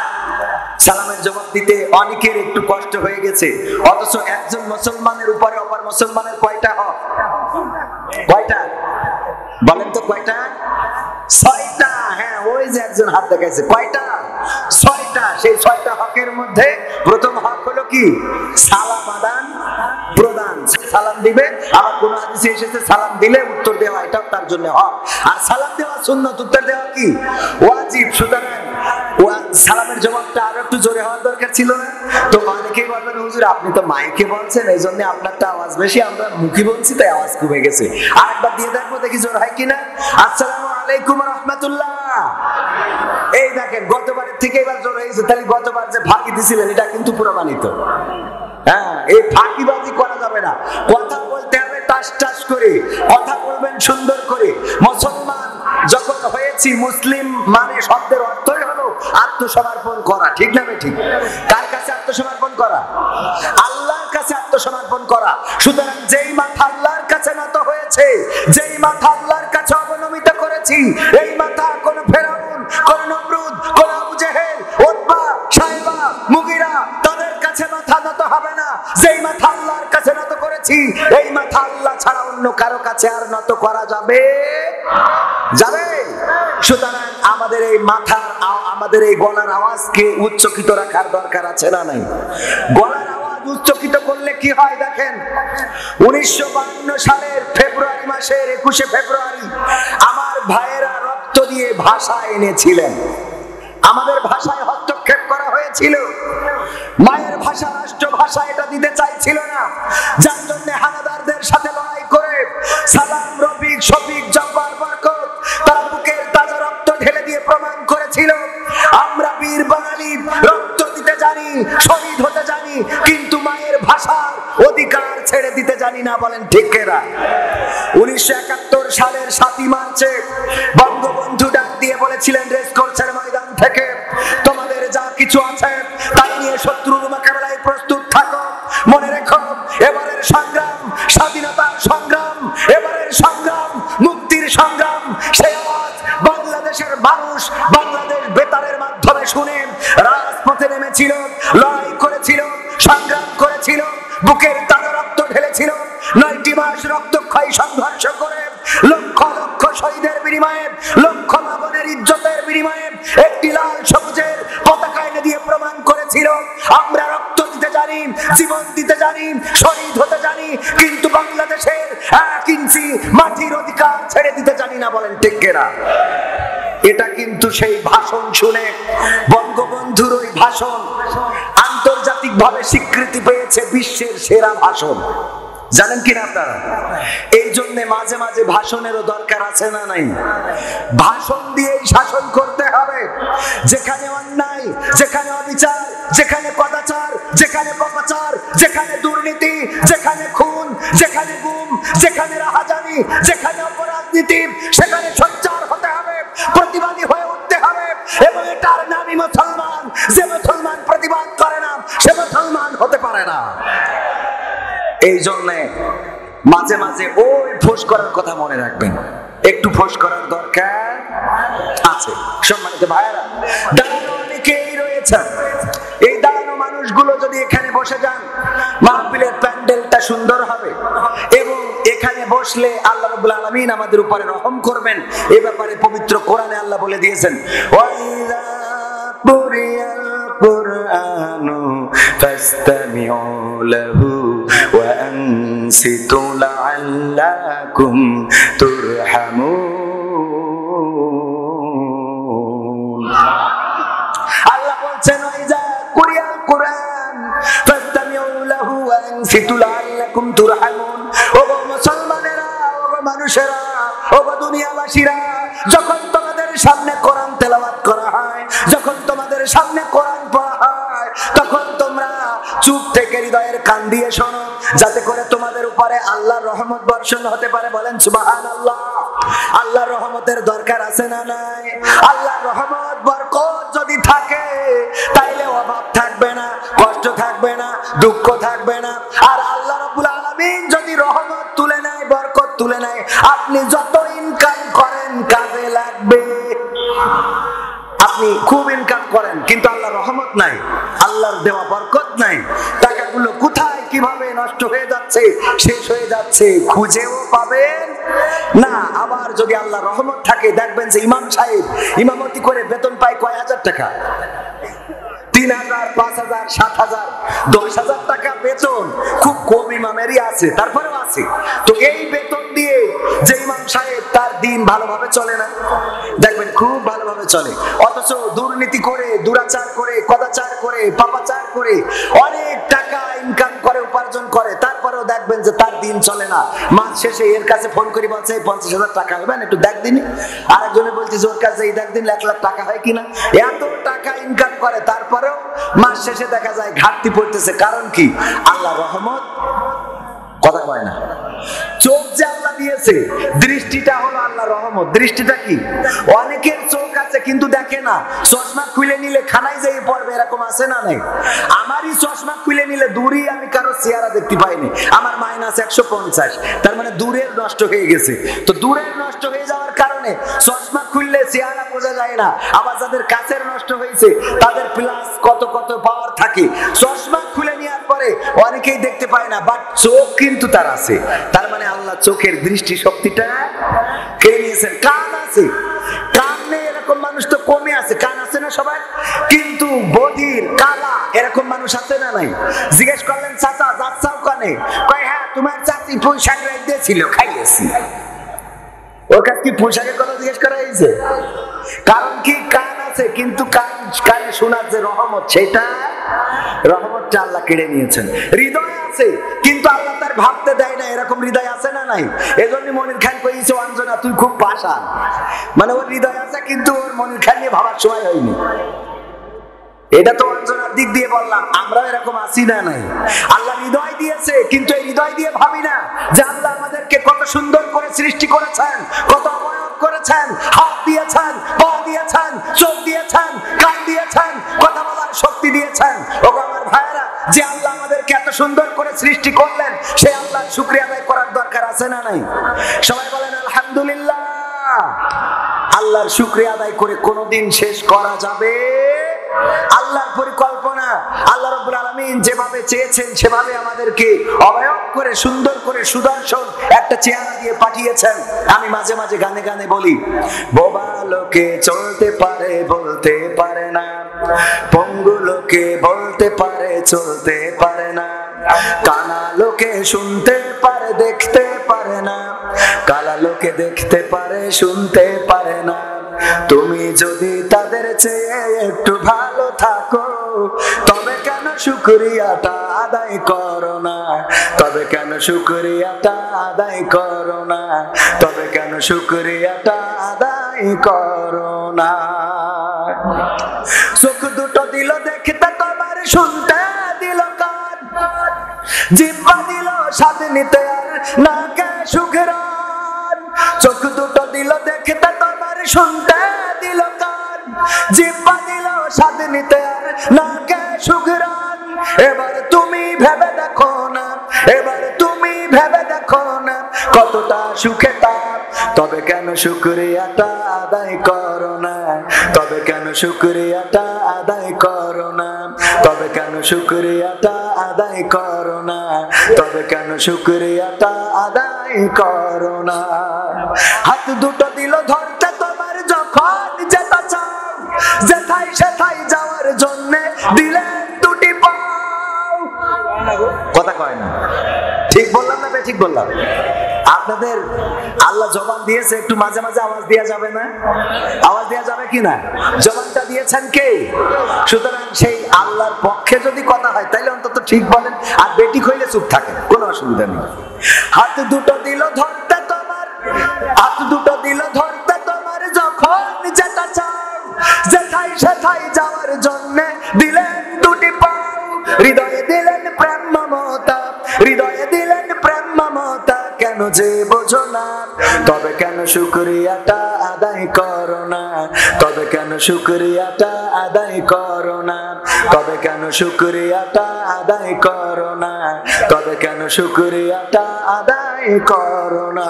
সালামের জবাব দিতে অনেকের একটু কষ্ট হয়ে গেছে, অথচ একজন মুসলমানের উপরে অপর মুসলমানের কয়টা হক? কয়টা বলেন তো, কয়টা? 6টা। হ্যাঁ, ওই যে একজন হাত দেখাইছে, কয়টা? 6টা। সেই 6টা হকের মধ্যে প্রথম হক হলো কি? সালাম আদান প্রদান। সালাম দিবে, আবার কোন হাদিসে এসেছে সালাম দিলে উত্তর দেওয়া, এটাও তার জন্য হক। আর সালাম দেওয়া সুন্নাত, উত্তর দেওয়া কি? ওয়াজিব। সুতরাং সালামের জবাবটা আরো একটু জোরে হওয়ার দরকার ছিল না? তো অনেকেই বলবেন হুজুর আপনি তো মাইকে বলছেন, এই জন্য আপনারটা আওয়াজ বেশি, আমরা মুখে বলছি তাই আওয়াজ কমে গেছে। আরেকবার দিয়ে দেখবো, দেখি জোর হয় কিনা। আসসালামু আলাইকুম ওয়া রাহমাতুল্লাহ। এই দেখেন, গতবারের থেকে এবার জোর হয়েছে। তাহলে গতবার যে ফাঁকি দিছিলেন এটা কিন্তু প্রমাণিত। হ্যাঁ, এই ফাঁকিবাজি করা যাবে না, কথা বলতে হবে টাস টাস করে, কথা বলবেন সুন্দর করে। মুসলমান যখন হয়েছি, মুসলিম মানে শব্দের অর্থই হলো আত্মসমর্পণ করা, ঠিক না ঠিক? কার কাছে আত্মসমর্পণ করা? আল্লাহর কাছে আত্মসমর্পণ করা। সুতরাং যেই মাথা আল্লাহর কাছে নত হয়েছে, যেই মাথা আল্লাহর কাছে অবনমিত করেছি, এই মাথা কোন ফেরাউন, কোন নমরুদ, কোন আবু জেহেল, উতবা, শাইবা, মুগিরা তাদের কাছে মাথা নত হবে না। যেই মাথা আল্লাহর কাছে নত করেছি, এই মাথা আল্লাহ ছাড়া অন্য কারো কাছে আর নত করা যাবে? যাবে? সুতরাং আমাদের এই মাথার, আমাদের এই গলার আওয়াজকে উচ্চকিত রাখার দরকার আছে না নাই? গলার আওয়াজ উচ্চকিত করলে কি হয় দেখেন, 1952 সালের ফেব্রুয়ারি মাসের 21শে ফেব্রুয়ারি আমার ভাইয়েরা রক্ত দিয়ে ভাষা এনেছিলেন। আমাদের ভাষায় হস্তক্ষেপ করা হয়েছিল, মায়ের ভাষা রাষ্ট্র ভাষা এটা দিতে চাইছিল না, যার জন্য হানাদারদের সাথে লড়াই করে সালাম, রফিক, শফিক, জব্বার, বরকত তারা বুকের তাজা রক্ত ঢেলে দিয়ে প্রমাণ করেছিল আমরা বীর বাঙালি, রক্ত দিতে জানি, শহীদ হতে জানি, কিন্তু মায়ের ভাষার অধিকার ছেড়ে দিতে জানি না। বলেন ঠিক কিনা? 1971 সালের 7ই মার্চে বঙ্গবন্ধু ডাক দিয়ে বলেছিলেন রেসকোর্সের ময়দান থেকে, তোমাদের যা কিছু আছে তাই নিয়ে শত্রুর মোকাবেলায় প্রস্তুত থাকো। মনে রেখো, এবারের সংগ্রাম স্বাধীনতার সংগ্রাম, এবারের সংগ্রাম মুক্তির সংগ্রাম। সেই আওয়াজ বাংলাদেশের মানুষ বাংলাদেশ বেতারের মাধ্যমে শুনে রাজপথে নেমেছিল, লড়াই করেছিল, সংগ্রাম করেছিল, বুকের তাজা রক্ত ঢেলেছিল। 9টি মাস রক্তক্ষয়ী সংঘর্ষ করে লক্ষ লক্ষ শহীদের বিনিময়ে, লক্ষ মাবনের ইজ্জতের বিনিময়ে একটি লাল সবুজের পতাকা এনে দিয়ে প্রমাণ করেছিল আমরা রক্ত দিতে জানি, জীবন দিতে জানি, শহীদ হতে জানি, কিন্তু বাংলাদেশের 1 ইঞ্চি মাটির অধিকার ছেড়ে দিতে জানি না। বলেন ঠিক কিনা? এটা কিন্তু সেই ভাষণ শুনে, বঙ্গবন্ধুর ওই ভাষণ আন্তর্জাতিকভাবে স্বীকৃতি পেয়েছে বিশ্বের সেরা ভাষণ। জানেন কিনা আপনারা? এই জন্য মাঝে মাঝে ভাষণেরও দরকার আছে না নাই? ভাষণ দিয়েই শাসন করতে হবে। যেখানে অন্যায়, যেখানে অবিচার, যেখানে কদাচার, যেখানে পাপাচার, যেখানে দুর্নীতি, যেখানে খুন, যেখানে গুম, যেখানে রাহাজানি, যেখানে অপরাজনীতি, সেখানে সোচ্চার হতে হবে, প্রতিবাদী হয়ে উঠতে হবে। এবং এটার নামই মুসলমান। যে মুসলমান প্রতিবাদ করে মুসলমান হতে পারে না। এই জন্যে মাঝে মাঝে ওই ফোঁস করার কথা মনে রাখবেন, একটু ফোঁস করার দরকার আছে। সম্মানিত ভাইয়েরা, দাঁড়ানো অনেকেই রয়েছেন, এই দাঁড়ানো মানুষগুলো যদি এখানে বসে যান, মাহফিলের প্যান্ডেলটা সুন্দর হবে এবং এখানে বসলে আল্লাহ রাব্বুল আলামিন আমাদের উপরে রহম করবেন। এই ব্যাপারে পবিত্র কোরআনে আল্লাহ বলে দিয়েছেন, ওয়াইযা কুরিয়াল কুরআনু ফাসতামিউ লাহু ওয়া আনসিতু লাআল্লাকুম তুরহামুন। আল্লাহ বলছেন, ওয়াইযা কুরিয়াল কুরআন ফাসতামিউ লাহু ওয়া আনসিতু লাআল্লাকুম তুরহামুন। ও মুসলমানেরা, ও মানুষেরা, ও দুনিয়াবাসীরা, যখন তোমাদের সামনে কোরআন তেলাওয়াত করা হয়, যখন তোমাদের সামনে কোরআন পড়া হয়, তখন তোমরা চুপ থেকে হৃদয়ের কান দিয়ে শোনো, যাতে করে তোমাদের উপরে আল্লাহর রহমত বর্ষণ হতে পারে। বলেন সুবহানাল্লাহ। আল্লাহর রহমতের দরকার আছে না নাই? আল্লাহর রহমত বরকত যদি থাকে, তাইলে অভাব থাকবে না, কষ্ট থাকবে না, দুঃখ থাকবে না। আর আল্লাহ রাব্বুল আলামিন যদি রহমত তুলে নেয়, বরকত তুলে নেয়, আপনি যত ইনকাম করেন কাজে লাগবে। আপনি খুব ইনকাম করেন কিন্তু আল্লাহর রহমত নাই, আল্লাহর দেওয়া বরকত নাই, টাকাগুলো কোথায় কিভাবে নষ্ট হয়ে যাচ্ছে, শেষ হয়ে যাচ্ছে, খুঁজেও পাবেন না। আবার যদি আল্লাহর রহমত থাকে, দেখবেন যে ইমাম সাহেব ইমামতি করে বেতন পায় কয় হাজার টাকা, 3,000, 5,000, 7,000, 10,000 টাকা বেতন। খুব কম ইমামেরই আছে, তারপরেও আছে। তো এই বেতন দিয়ে যে ইমাম সাহেব, তার দিন ভালোভাবে চলে না, দেখবেন খুব ভালোভাবে চলে। অথচ দুর্নীতি করে, দুরাচার করে, কদাচার করে, পাপাচার করে অনেক টাকা ইনকাম করে, উপার্জন করে, তারপরেও দেখবেন যে তার দিন চলে না। মাস শেষে এর কাছে ফোন করে বলছে 50,000 টাকা হবেন, একটু দেখ দিনই। আরেকজনে বলছে ওর কাছে এই দেখ দিন 1,00,000 টাকা হয় কিনা। এত টাকা ইনকাম করে, তারপরেও মাস শেষে দেখা যায় ঘাটতি পড়তেছে। কারণ কি? আল্লাহ রহমত কথা কয় না। চোখ যে আল্লাহ দিয়েছে, দৃষ্টিটা হলো আল্লাহ রহমত। দৃষ্টিটা কি? অনেকের চোখ আছে কিন্তু দেখে না, চশমা খুলে নিলে খানায় যেয়ে পড়বে, এরকম আছে না নাই? আমারই চশমা খুলে নিলে দূরই আমি কারো চেহারা দেখতে পাইনি, আমার -150, তার মানে দূরের নষ্ট হয়ে গেছে। তো দূরের নষ্ট হয়ে যাওয়ার কারণে চশমা খুললে চেহারা বোঝা যায় না। আবার যাদের কাছের নষ্ট হয়েছে, তাদের প্লাস কত কত পাওয়ার থাকে। চশমা খুলে নেওয়ার পরে অনেকেই দেখতে পায় না, বাট চোখ কিন্তু তার আছে। তার মানে আল্লাহ চোখের দৃষ্টি শক্তিটা কেড়ে নিয়েছেন। কান আছে, কান নেই এরকম মানুষ তো কমে আছে। কান আছে না সবার, কিন্তু বধির, কালা এরকম মানুষ আছে না নাই? জিজ্ঞেস করলেন, চাচা যাচ্ছাও কানে? কয় হ্যাঁ, তোমার চাচি পোশাক রেখে দিয়েছিল, খাইয়েছি। ওর কাছে কি পোশাকের কথা জিজ্ঞেস করা হয়েছে? কারণ কি? কান আছে কিন্তু কানে শোনার যে রহমত, সেটা রহমতটা আল্লাহ কেড়ে নিয়েছেন। হৃদয় আছে কিন্তু আল্লাহ তার ভাবতে দেয় না, এরকম হৃদয় আছে না নাই? এজন্য মনির খান কইছে, অঞ্জনা তুই খুব পাষাণ। মানে ওর হৃদয় আছে কিন্তু ওর মনির খান নিয়ে ভাবার সময় হয়নি। এটা তো অঞ্জনার দিক দিয়ে বললাম, আমরাও এরকম আছি না নাই? আল্লাহ হৃদয় দিয়েছে কিন্তু এই হৃদয় দিয়ে ভাবি না যে আল্লাহ আমাদেরকে কত সুন্দর করে সৃষ্টি করেছেন, কত অবয়ব করেছেন, হাত দিয়েছেন, পা দিয়েছেন, চোখ দিয়েছেন, কান দিয়েছেন, কথা বলার শক্তি দিয়েছেন। ওগো আমার ভাইয়েরা, যে আল্লাহ আমাদেরকে এত সুন্দর করে সৃষ্টি করলেন, সেই আল্লাহর শুকরিয়া আদায় করার দরকার আছে না নাই? সবাই বলেন আলহামদুলিল্লাহ। আল্লাহর শুকরিয়া আদায় করে কোনোদিন শেষ করা যাবে? আল্লাহর পরিকল্পনা, আল্লাহ রাব্বুল আলামিন যেভাবে চেয়েছেন সেভাবে আমাদেরকে অবয়ব করে, সুন্দর করে, সুদর্শন একটা চেহারা দিয়ে পাঠিয়েছেন। আমি মাঝে মাঝে গানে গানে বলি, বোবা লোকে চলতে পারে বলতে পারে না, পঙ্গু লোকে বলতে পারে চলতে পারে না, কানা লোকে শুনতে পারে দেখতে পারে না, কালা লোকে দেখতে পারে শুনতে পারে না। তুমি যদি তাদের চেয়ে একটু ভালো থাকো, তবে কেন শুকরিয়াটা আদায় করো না? তবে কেন শুকরিয়াটা আদায় করো না? তবে কেন শুকরিয়াটা আদায় করো না? চোখ দুটো দিল দেখতে, তোমার শুনতে দিল কান, জিহ্বা দিল স্বাদ নিতে আর নাকে সুঘ্রাণ। চোখ দুটো দিল দেখতে, তোমার শুনতে দিল কান, জিহ্বা দিল স্বাদ নিতে আর নাকে সুঘ্রাণ। এবার তুমি ভেবে দেখো না, এবার তুমি ভেবে দেখো না কতটা সুখে তার। তবে কেন শুকরিয়াটা আদায় করো না, তবে কেন শুকরিয়াটা আদায় করো না, তবে কেন শুকরিয়াটা আদায় করো না, তবে কেন শুকরিয়াটা আদায় করো না। হাত দুটো দিল ধরতে তোমার যখন যেতে চাও, যেথায় সেথায় যাওয়ার জন্য দিলেন দুটি পাও। কথা কয় না, ঠিক বললাম না ঠিক বললাম? আপনাদের আল্লাহ জবান দিয়েছে, একটু মাঝে মাঝে আওয়াজ দেওয়া যাবে না? আওয়াজ দেওয়া যাবে কিনা? জবানটা দিয়েছেন কে? সুতরাং সেই আল্লাহর পক্ষে যদি কথা হয় তাইলে অন্তত ঠিক বলেন, আর বেটি হইলে চুপ থাকেন, কোনো অসুবিধা নেই। হাত দুটো দিল ধরতে তোমার, হাত দুটো দিল ধরতে তোমার যখন যেটা চাও, যেথায় সেথায় যাওয়ার জন্য দিলেন দুটি পাও। হৃদয়ে দিলেন প্রেম মমতা, হৃদয়ে দিলেন প্রেম মমতা, কেন যে বোঝো না? তবে কেন শুকরিয়াটা আদায় করো না, তবে কেন শুকরিয়াটা আদায় করো না, তবে কেন শুকরিয়াটা আদায় করো না, তবে কেন শুকরিয়াটা আদায় করো না।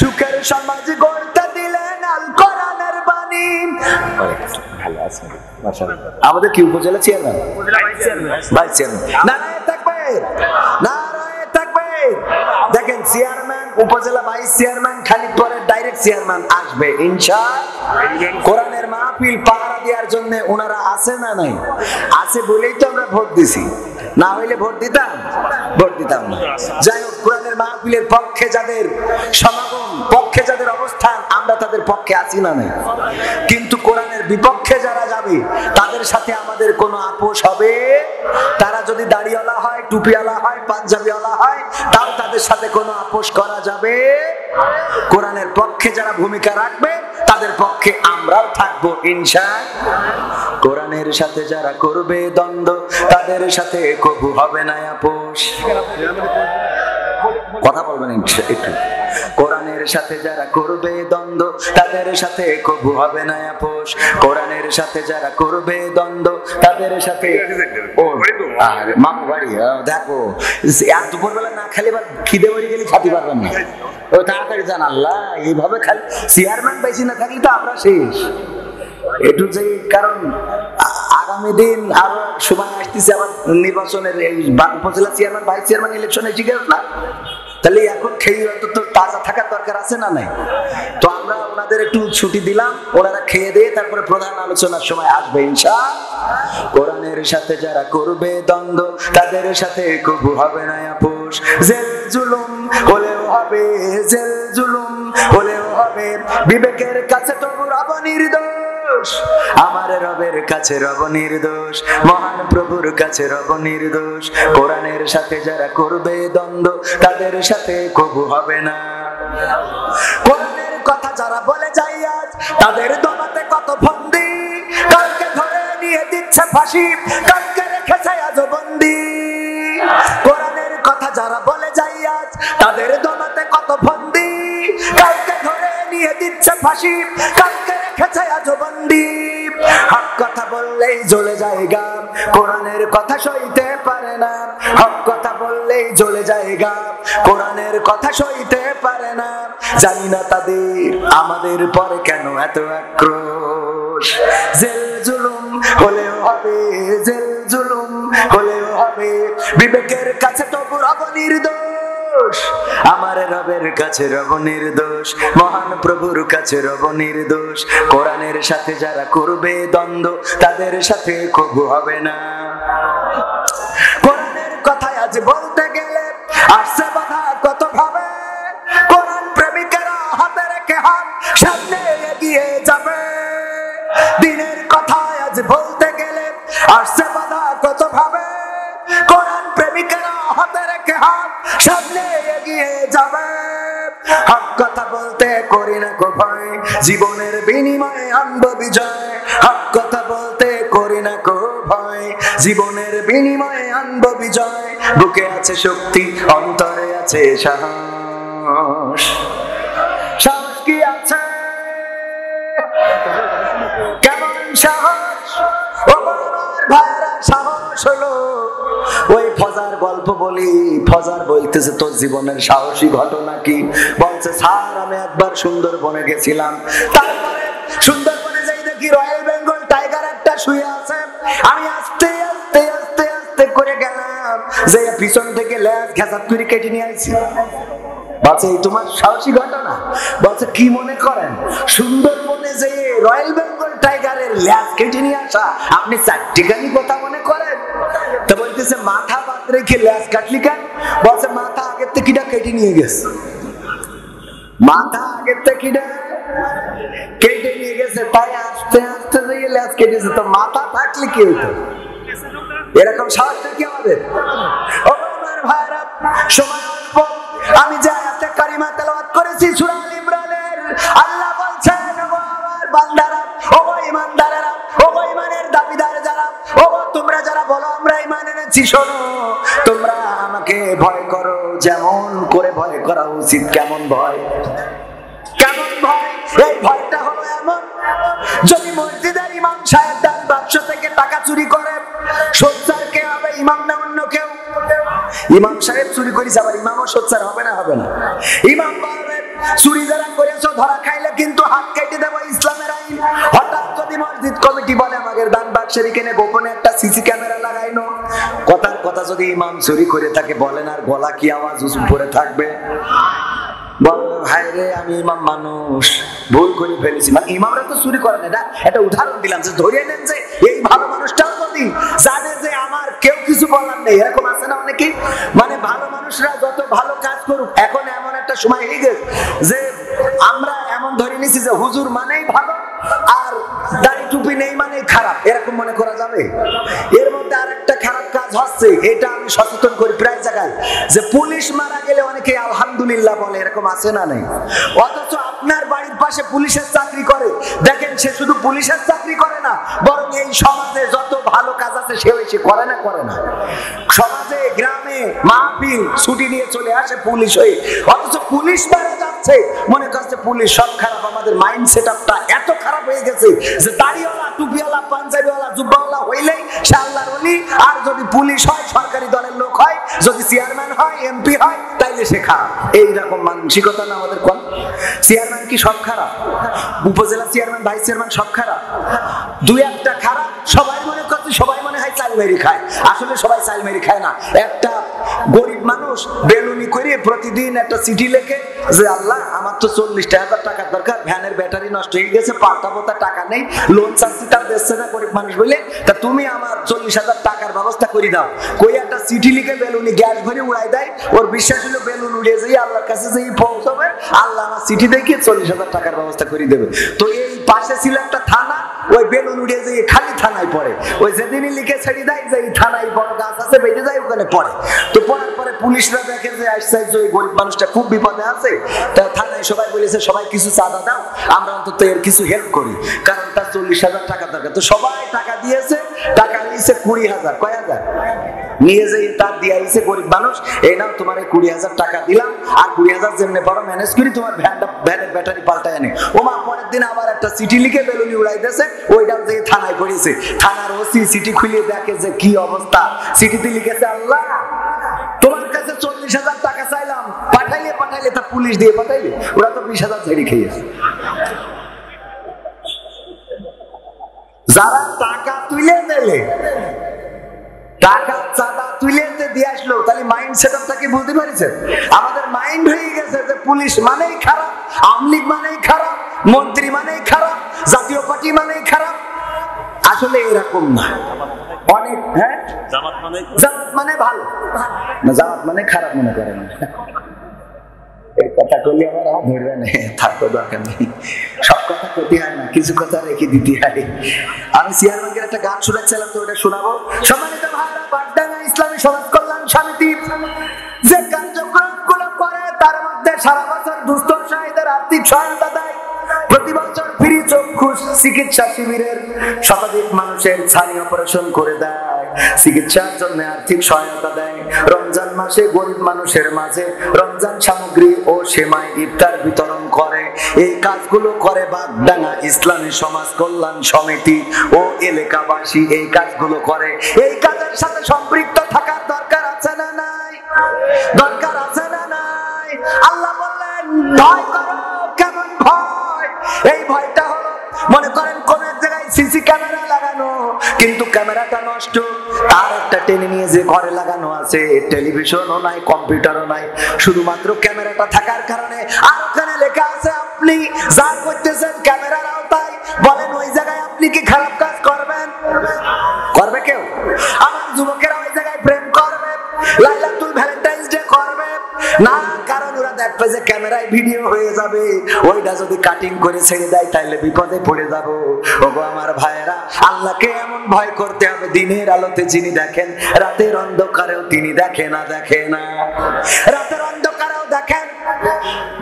সুখের সমাজ গড়তে দিলেন আল কোরআনের বাণী। ভালো আছে আমাদের কি উপজেলা চেয়ারম্যান, ভাইস চেয়ারম্যান, নারায়ে তাকবীর, নারায়ে তাকবীর। দেখেন চেয়ারম্যান, উপজেলা ভাইস চেয়ারম্যান, খালি পরে ডাইরেক্ট চেয়ারম্যান আসবে ইনশাআল্লাহ। কোরআনের মাহফিল পাহারা দেওয়ার জন্য ওনারা আছে না নাই? আছে বলেই তো আমরা ভোট দিছি, না হইলে ভোট দিতাম? ভোট দিতাম না। যাই হোক, কোরআনের মাহফিলের পক্ষে যাদের সমাগম, পক্ষে যাদের অবস্থান, আমরা তাদের পক্ষে আছি না নাই? কিন্তু কোরআনের বিপক্ষে যারা যাবে তাদের সাথে আমাদের কোনো আপোষ হবে? তারা যদি দাড়িওয়ালা হয়, টুপিওয়ালা হয়, পাঞ্জাবিওয়ালা হয়, তাও তাদের সাথে কোনো আপোষ করা যাবে? কোরআনের পক্ষে যারা ভূমিকা রাখবে তাদের পক্ষে আমরাও থাকবো ইনশাআল্লাহ। কোরআনের সাথে যারা করবে দ্বন্দ্ব তাদের সাথে কবু হবে না আপোষ। কথা বলবেন একটু। কোরআনের সাথে যারা করবে দ্বন্দ্ব তাদের সাথে কবু হবে না আপোষ। কোরআনের সাথে যারা করবে দ্বন্দ্ব তাদের সাথে মামু বাড়ি দেখো, আর দুপুরবেলা না খালি বা খিদে বাড়ি গেলে খাতে পারবেন না, ওই তাড়াতাড়ি জান আল্লাহ। এইভাবে খালি চেয়ারম্যান বেশি না থাকলে তো আমরা শেষ। একটু যে কারণ আগামী দিন আরো সময় আসতেছে, আবার নির্বাচনের এই উপজেলা চেয়ারম্যান, ভাইস চেয়ারম্যান ইলেকশন এসে গেল না, তাহলে এখন খেয়ে তো তাজা থাকার দরকার আছে না নাই? তো আমরা ওনাদের একটু ছুটি দিলাম, ওনারা খেয়ে দিয়ে তারপরে প্রধান আলোচনার সময় আসবে ইনশাআল্লাহ। কোরআনের সাথে যারা করবে দ্বন্দ্ব তাদের সাথে কবু হবে না আপোষ। জেল জুলুম হলেও হবে, জেল জুলুম হলেও হবে, বিবেকের কাছে তবু রব নির্দোষ। আমার রবের কাছে রব নির্দোষ, মহান প্রভুর কাছে রব নির্দোষ। কোরআনের সাথে যারা করবে দ্বন্দ্ব তাদের সাথে কবু হবে না। কোরআনের কথা যারা বলে যায় আজ তাদের দমাতে কত ফন্দি, কালকে ধরে নিয়ে দিচ্ছে ফাঁসি, কালকে রেখেছে আজ বন্দি। কোরআনের কথা যারা বলে যায় আজ তাদের দমাতে কত ফন্দি, কালকে ধরে নিয়ে দিচ্ছে ফাঁসি, কালকে রেখেছে আজ বন্দি। হক কথা বললেই জ্বলে যায় গাম, কোরআনের কথা সইতে পারে না। হক কথা বললেই জ্বলে যায় গাম, কোরআনের কথা সইতে পারে না। জানি না তাদের আমাদের পরে কেন এত আক্রোশ। জেল জুলুম হলেও হবে, জেল জুলুম হলেও হবে, বিবেকের কাছে তবু রব নির্দোষ। আমার রবের কাছে রব নির্দোষ, মহান প্রভুর কাছে রব নির্দোষ। কোরআনের সাথে যারা করবে দ্বন্দ্ব তাদের সাথে কবু হবে না। কোরআনের কথায় আজ বলতে গেলে আসছে বাধা কত ভাবে, কোরআন প্রেমিকেরা হাতে রেখে হাত সামনে এগিয়ে যাবে। দিনের কথায় আজ বলতে গেলে আসছে বাধা কত ভাবে, কোরআন প্রেমিকেরা হাতে রেখে হাত সামনে এগিয়ে যাবে। হক কথা বলতে করি না কো ভয়, জীবনের বিনিময়ে আনব বিজয়। হক কথা বলতে করি না কো ভয়, জীবনের বিনিময়ে আনব বিজয়। বুকে আছে শক্তি, অন্তরে আছে সাহস। সাহস কি আছে? কেমন সাহস? ও আমার ভাইরা, সাহস হলো গল্প বলি। ফজর বলতেছে তোর জীবনের সাহসী ঘটনা কি? বলছে স্যার আমি একবার সুন্দরবনে গেছিলাম, তারপরে সুন্দরবনে যাই দেখি রয়্যাল বেঙ্গল টাইগার একটা শুয়ে আছে। আমি আস্তে আস্তে আস্তে আস্তে করে গেলাম, যে পিছন থেকে লেজ ঘেঁচাত করে কেটে নিয়ে আইছি। বলছে এই তোমার সাহসী ঘটনা? বলছে কি মনে করেন সুন্দরবনে যে রয়্যাল বেঙ্গল টাইগারের লেজ কেটে নিয়ে আসা আপনি চারটিখানি কথা মনে করেন? তো বলতেছে মাথা বাদ রেখে লেজ কাটলি কেন? বলছে মাথা আগের থেকে কেটে নিয়ে গেছে। মাথা আগের থেকে কেটে নিয়ে গেছে, তাই আস্তে আস্তে যে লেজ কেটেছে। তো মাথা থাকলে কি হতো? এরকম সাহস কি আমাদের? ও আমার ভাইরা, সময় অল্প, আমি যে আয়াতে কারিমা তেলাওয়াত করেছি সূরা আল ইমরানের, আল্লাহ বলছেন ও আমার বান্দারা, ও ঈমানদারেরা, ও ঈমানের দাবিদার যারা, ও তোমরা যারা বলো আমরা ঈমান এনেছি, শোনো তোমরা আমাকে ভয় করো যেমন করে ভয় করা উচিত। কেমন ভয়? কেমন ভয়? এই ভয়টা হলো এমন, যদি মসজিদের ইমাম সাহেব তার বাক্স থেকে টাকা চুরি করে, সোচ্চার কে হবে? ইমাম না অন্য কেউ? ইমাম সাহেব চুরি করেছে, আবার ইমামও সোচ্চার হবে না? হবে না। ইমাম বলবে চুরি যারা করেছো ধরা খাইলে কিন্তু হাত কেটে দেবো, ইসলামের আইন। হঠাৎ যদি মসজিদ কমিটি বলে আমাদের দান বাক্সের এখানে গোপনে একটা সিসি ক্যামেরা লাগাইনো, কথার কথা যদি ইমাম চুরি করে থাকে বলেন আর গলা কি আওয়াজ উপরে থাকবে? বলবে ভাই রে আমি ইমাম মানুষ, ভুল করে ফেলেছি। মানে ইমামরা তো চুরি করে না, এটা একটা উদাহরণ দিলাম যে ধরিয়ে নেন যে এই ভালো মানুষটাও যদি জানে যে আমার কেউ কিছু বলার নেই, এরকম আছে না অনেকে? মানে ভালো মানুষরা যত ভালো কাজ করুক, এখন এমন একটা সময় হয়ে গেছে যে আমরা এমন ধরে নিছি যে হুজুর মানেই ভালো আর দাড়ি টুপি নেই মানেই খারাপ, এরকম মনে করা যাবে? এর মধ্যে আর একটা খারাপ কাজ হচ্ছে, এটা আমি সচেতন করি প্রায় জায়গায়, যে পুলিশ মারা গেলে অনেকে আলহামদুলিল্লাহ বলে, এরকম আছে না নাই? অথচ আপনার বাড়ির পাশে পুলিশের চাকরি করে, দেখেন সে শুধু পুলিশের চাকরি করে না, বরং এই সমাজে যত ভালো কাজ আছে সেও এসে করে না? করে না? সমাজে গ্রামে মাহফিল ছুটি নিয়ে চলে আসে পুলিশ হয়ে, অথচ পুলিশ মারা যাচ্ছে, মনে করছে পুলিশ সব খারাপ। আমাদের মাইন্ড সেটআপটা এত খারাপ হয়ে গেছে যে দাড়িওয়ালা, টুপিওয়ালা, পাঞ্জাবিওয়ালা, জুব্বাওয়ালা হইলেই সে আল্লাহর ওলি, আর যদি পুলিশ হয়, সরকারি দলের লোক হয়, যদি চেয়ারম্যান হয়, এমপি হয়, তাইলে সে খারাপ। এইরকম মানসিকতা না আমাদের? কোন চেয়ারম্যান কি সব খারাপ? উপজেলা চেয়ারম্যান, ভাইস চেয়ারম্যান সব খারাপ? দুই একটা খারাপ, সবাই মনে করছে সবাই মনে হয় চাল মেরি খায়। আসলে সবাই চাল মেরি খায় না। একটা গরিব মানুষ বেলুনি করে প্রতিদিন একটা চিঠি লেখে যে আল্লাহ আমার তো 40,000 টাকার দরকার, ভ্যানের ব্যাটারি নষ্ট হয়ে গেছে, পাল্টা পোতা টাকা নেই, লোন চাচ্ছি, তার দিচ্ছে না গরিব মানুষ বলে, তা তুমি আমার 40,000 টাকার ব্যবস্থা করে দাও। কই একটা চিঠি লিখে বেলুনি গ্যাস ভরে উড়াই দেয়। ওর বিশ্বাস হলো বেলুন উড়িয়ে যাই আল্লাহর কাছে যেই পৌঁছবে, আল্লাহ আমার চিঠি দেখে 40,000 টাকার ব্যবস্থা করে দেবে। তো এই পাশে ছিল একটা থানা, ওই বেলুন উড়িয়ে যেয়ে খালি থানায় পড়ে। ওই যেদিনই লিখে ছেড়ে দেয় যে এই থানায় বড় গাছ আছে, বেঁধে যায়, ওখানে পড়ে। তো পড়ার পরে পুলিশরা দেখে যে আসছে ওই গরিব মানুষটা খুব বিপদে আছে, তা থানায় সবাই বলেছে সবাই কিছু চাঁদা দাও, আমরা অন্তত এর কিছু হেল্প করি, কারণ তার 40,000 টাকা দরকার। তো সবাই টাকা দিয়েছে, টাকা নিয়েছে 20,000, কয় হাজার নিয়ে যাই তার দিয়ে আইছে গরিব মানুষ, এই নাও তোমার 20,000 টাকা দিলাম, আর 20,000 যেমনি পারো ম্যানেজ করি তোমার ভ্যানের ব্যাটারি পাল্টায় এনে। ওমা পরের দিন আবার একটা চিঠি লিখে বেলুনি উড়াই দিয়েছে, ওইটাও যে থানায় পড়েছে। থানার ওসি চিঠি খুলে দেখে যে কি অবস্থা, চিঠিতে লিখেছে আল্লাহ তোমার কাছে 40,000 টাকা চাইলাম, পাঠাইলে পাঠাইলে তা পুলিশ দিয়ে পাঠাইলে, ওরা তো 20,000 ছেড়ে খেয়েছে। যারা টাকা তুলে দিলে, টাকা চাঁদা তুলে দিয়ে আসলো, তাহলে মাইন্ড সেটআপটা কি বুঝতে পারছেন? আমাদের মাইন্ড হয়ে গেছে যে পুলিশ মানেই খারাপ, আওয়ামী লীগ মানেই খারাপ, মন্ত্রী মানেই খারাপ, জাতীয় পার্টি মানেই খারাপ। আসলে এরকম না। অনেক জামাত মানে ভালো না, জামাত মানে খারাপ মনে করেন। কথা করলে আমার ধরবে না, থাকো দরকার নেই। সব কথা করতে হয় না, কিছু কথা রেখে দিতে হয়। আমি চেয়ারম্যানকে একটা গান শোনাচ্ছিলাম, তো ওটা শোনাবো। সম্মানিত ভাইরা, বাগডাঙ্গা ইসলামী সমাজ কল্যাণ সমিতি যে কার্যক্রমগুলো করে তার মধ্যে সারা বছর দুস্থ অসহায়দের আর্থিক সহায়তা দেয়। প্রতি বছর ফ্রি চক্ষু চিকিৎসা শিবিরের শতাধিক মানুষের ছানি অপারেশন করে দেয়, চিকিৎসার জন্য আর্থিক সহায়তা দেয়। রমজান মাসে গরিব মানুষের মাঝে রমজান সামগ্রী ও সেমাই ইফতার বিতরণ করে। এই কাজগুলো করে বাগডাঙ্গা ইসলামী সমাজ কল্যাণ সমিতি ও এলাকাবাসী। এই কাজগুলো করে, এই কাজের সাথে সম্পৃক্ত থাকার দরকার আছে না? দরকার আছে না নাই? আল্লাহ বললেন ভয় করো। কেমন ভয়? এই ভয়টা হলো, মনে করেন কোন এক জায়গায় সিসি ক্যামেরা লাগানো, কিন্তু ক্যামেরাটা নষ্ট, তার একটা টেনে নিয়ে যে ঘরে লাগানো আছে, টেলিভিশনও নাই, কম্পিউটারও নাই, শুধুমাত্র ক্যামেরাটা থাকার কারণে। আর ওখানে লেখা আছে আপনি যা করতেছেন ক্যামেরার আওতায়। বলেন ওই জায়গায় আপনি কি খারাপ কাজ করবেন? করবে কেউ? আমার যুবকেরা ওই জায়গায় প্রেম করবে, লাইলাতুল ভ্যালেন্টাইন্স ডে করবে না, কারণ ওরা দেখবে যে ক্যামেরায় ভিডিও হয়ে যাবে, ওইটা যদি কাটিং করে ছেড়ে দেয় তাহলে বিপদে পড়ে যাব। ওগো আমার ভাইয়েরা, আল্লাহকে এমন ভয় করতে হবে, দিনের আলোতে যিনি দেখেন, রাতের অন্ধকারেও তিনি দেখে না, দেখে না। রাতের অন্ধকারেও দেখেন,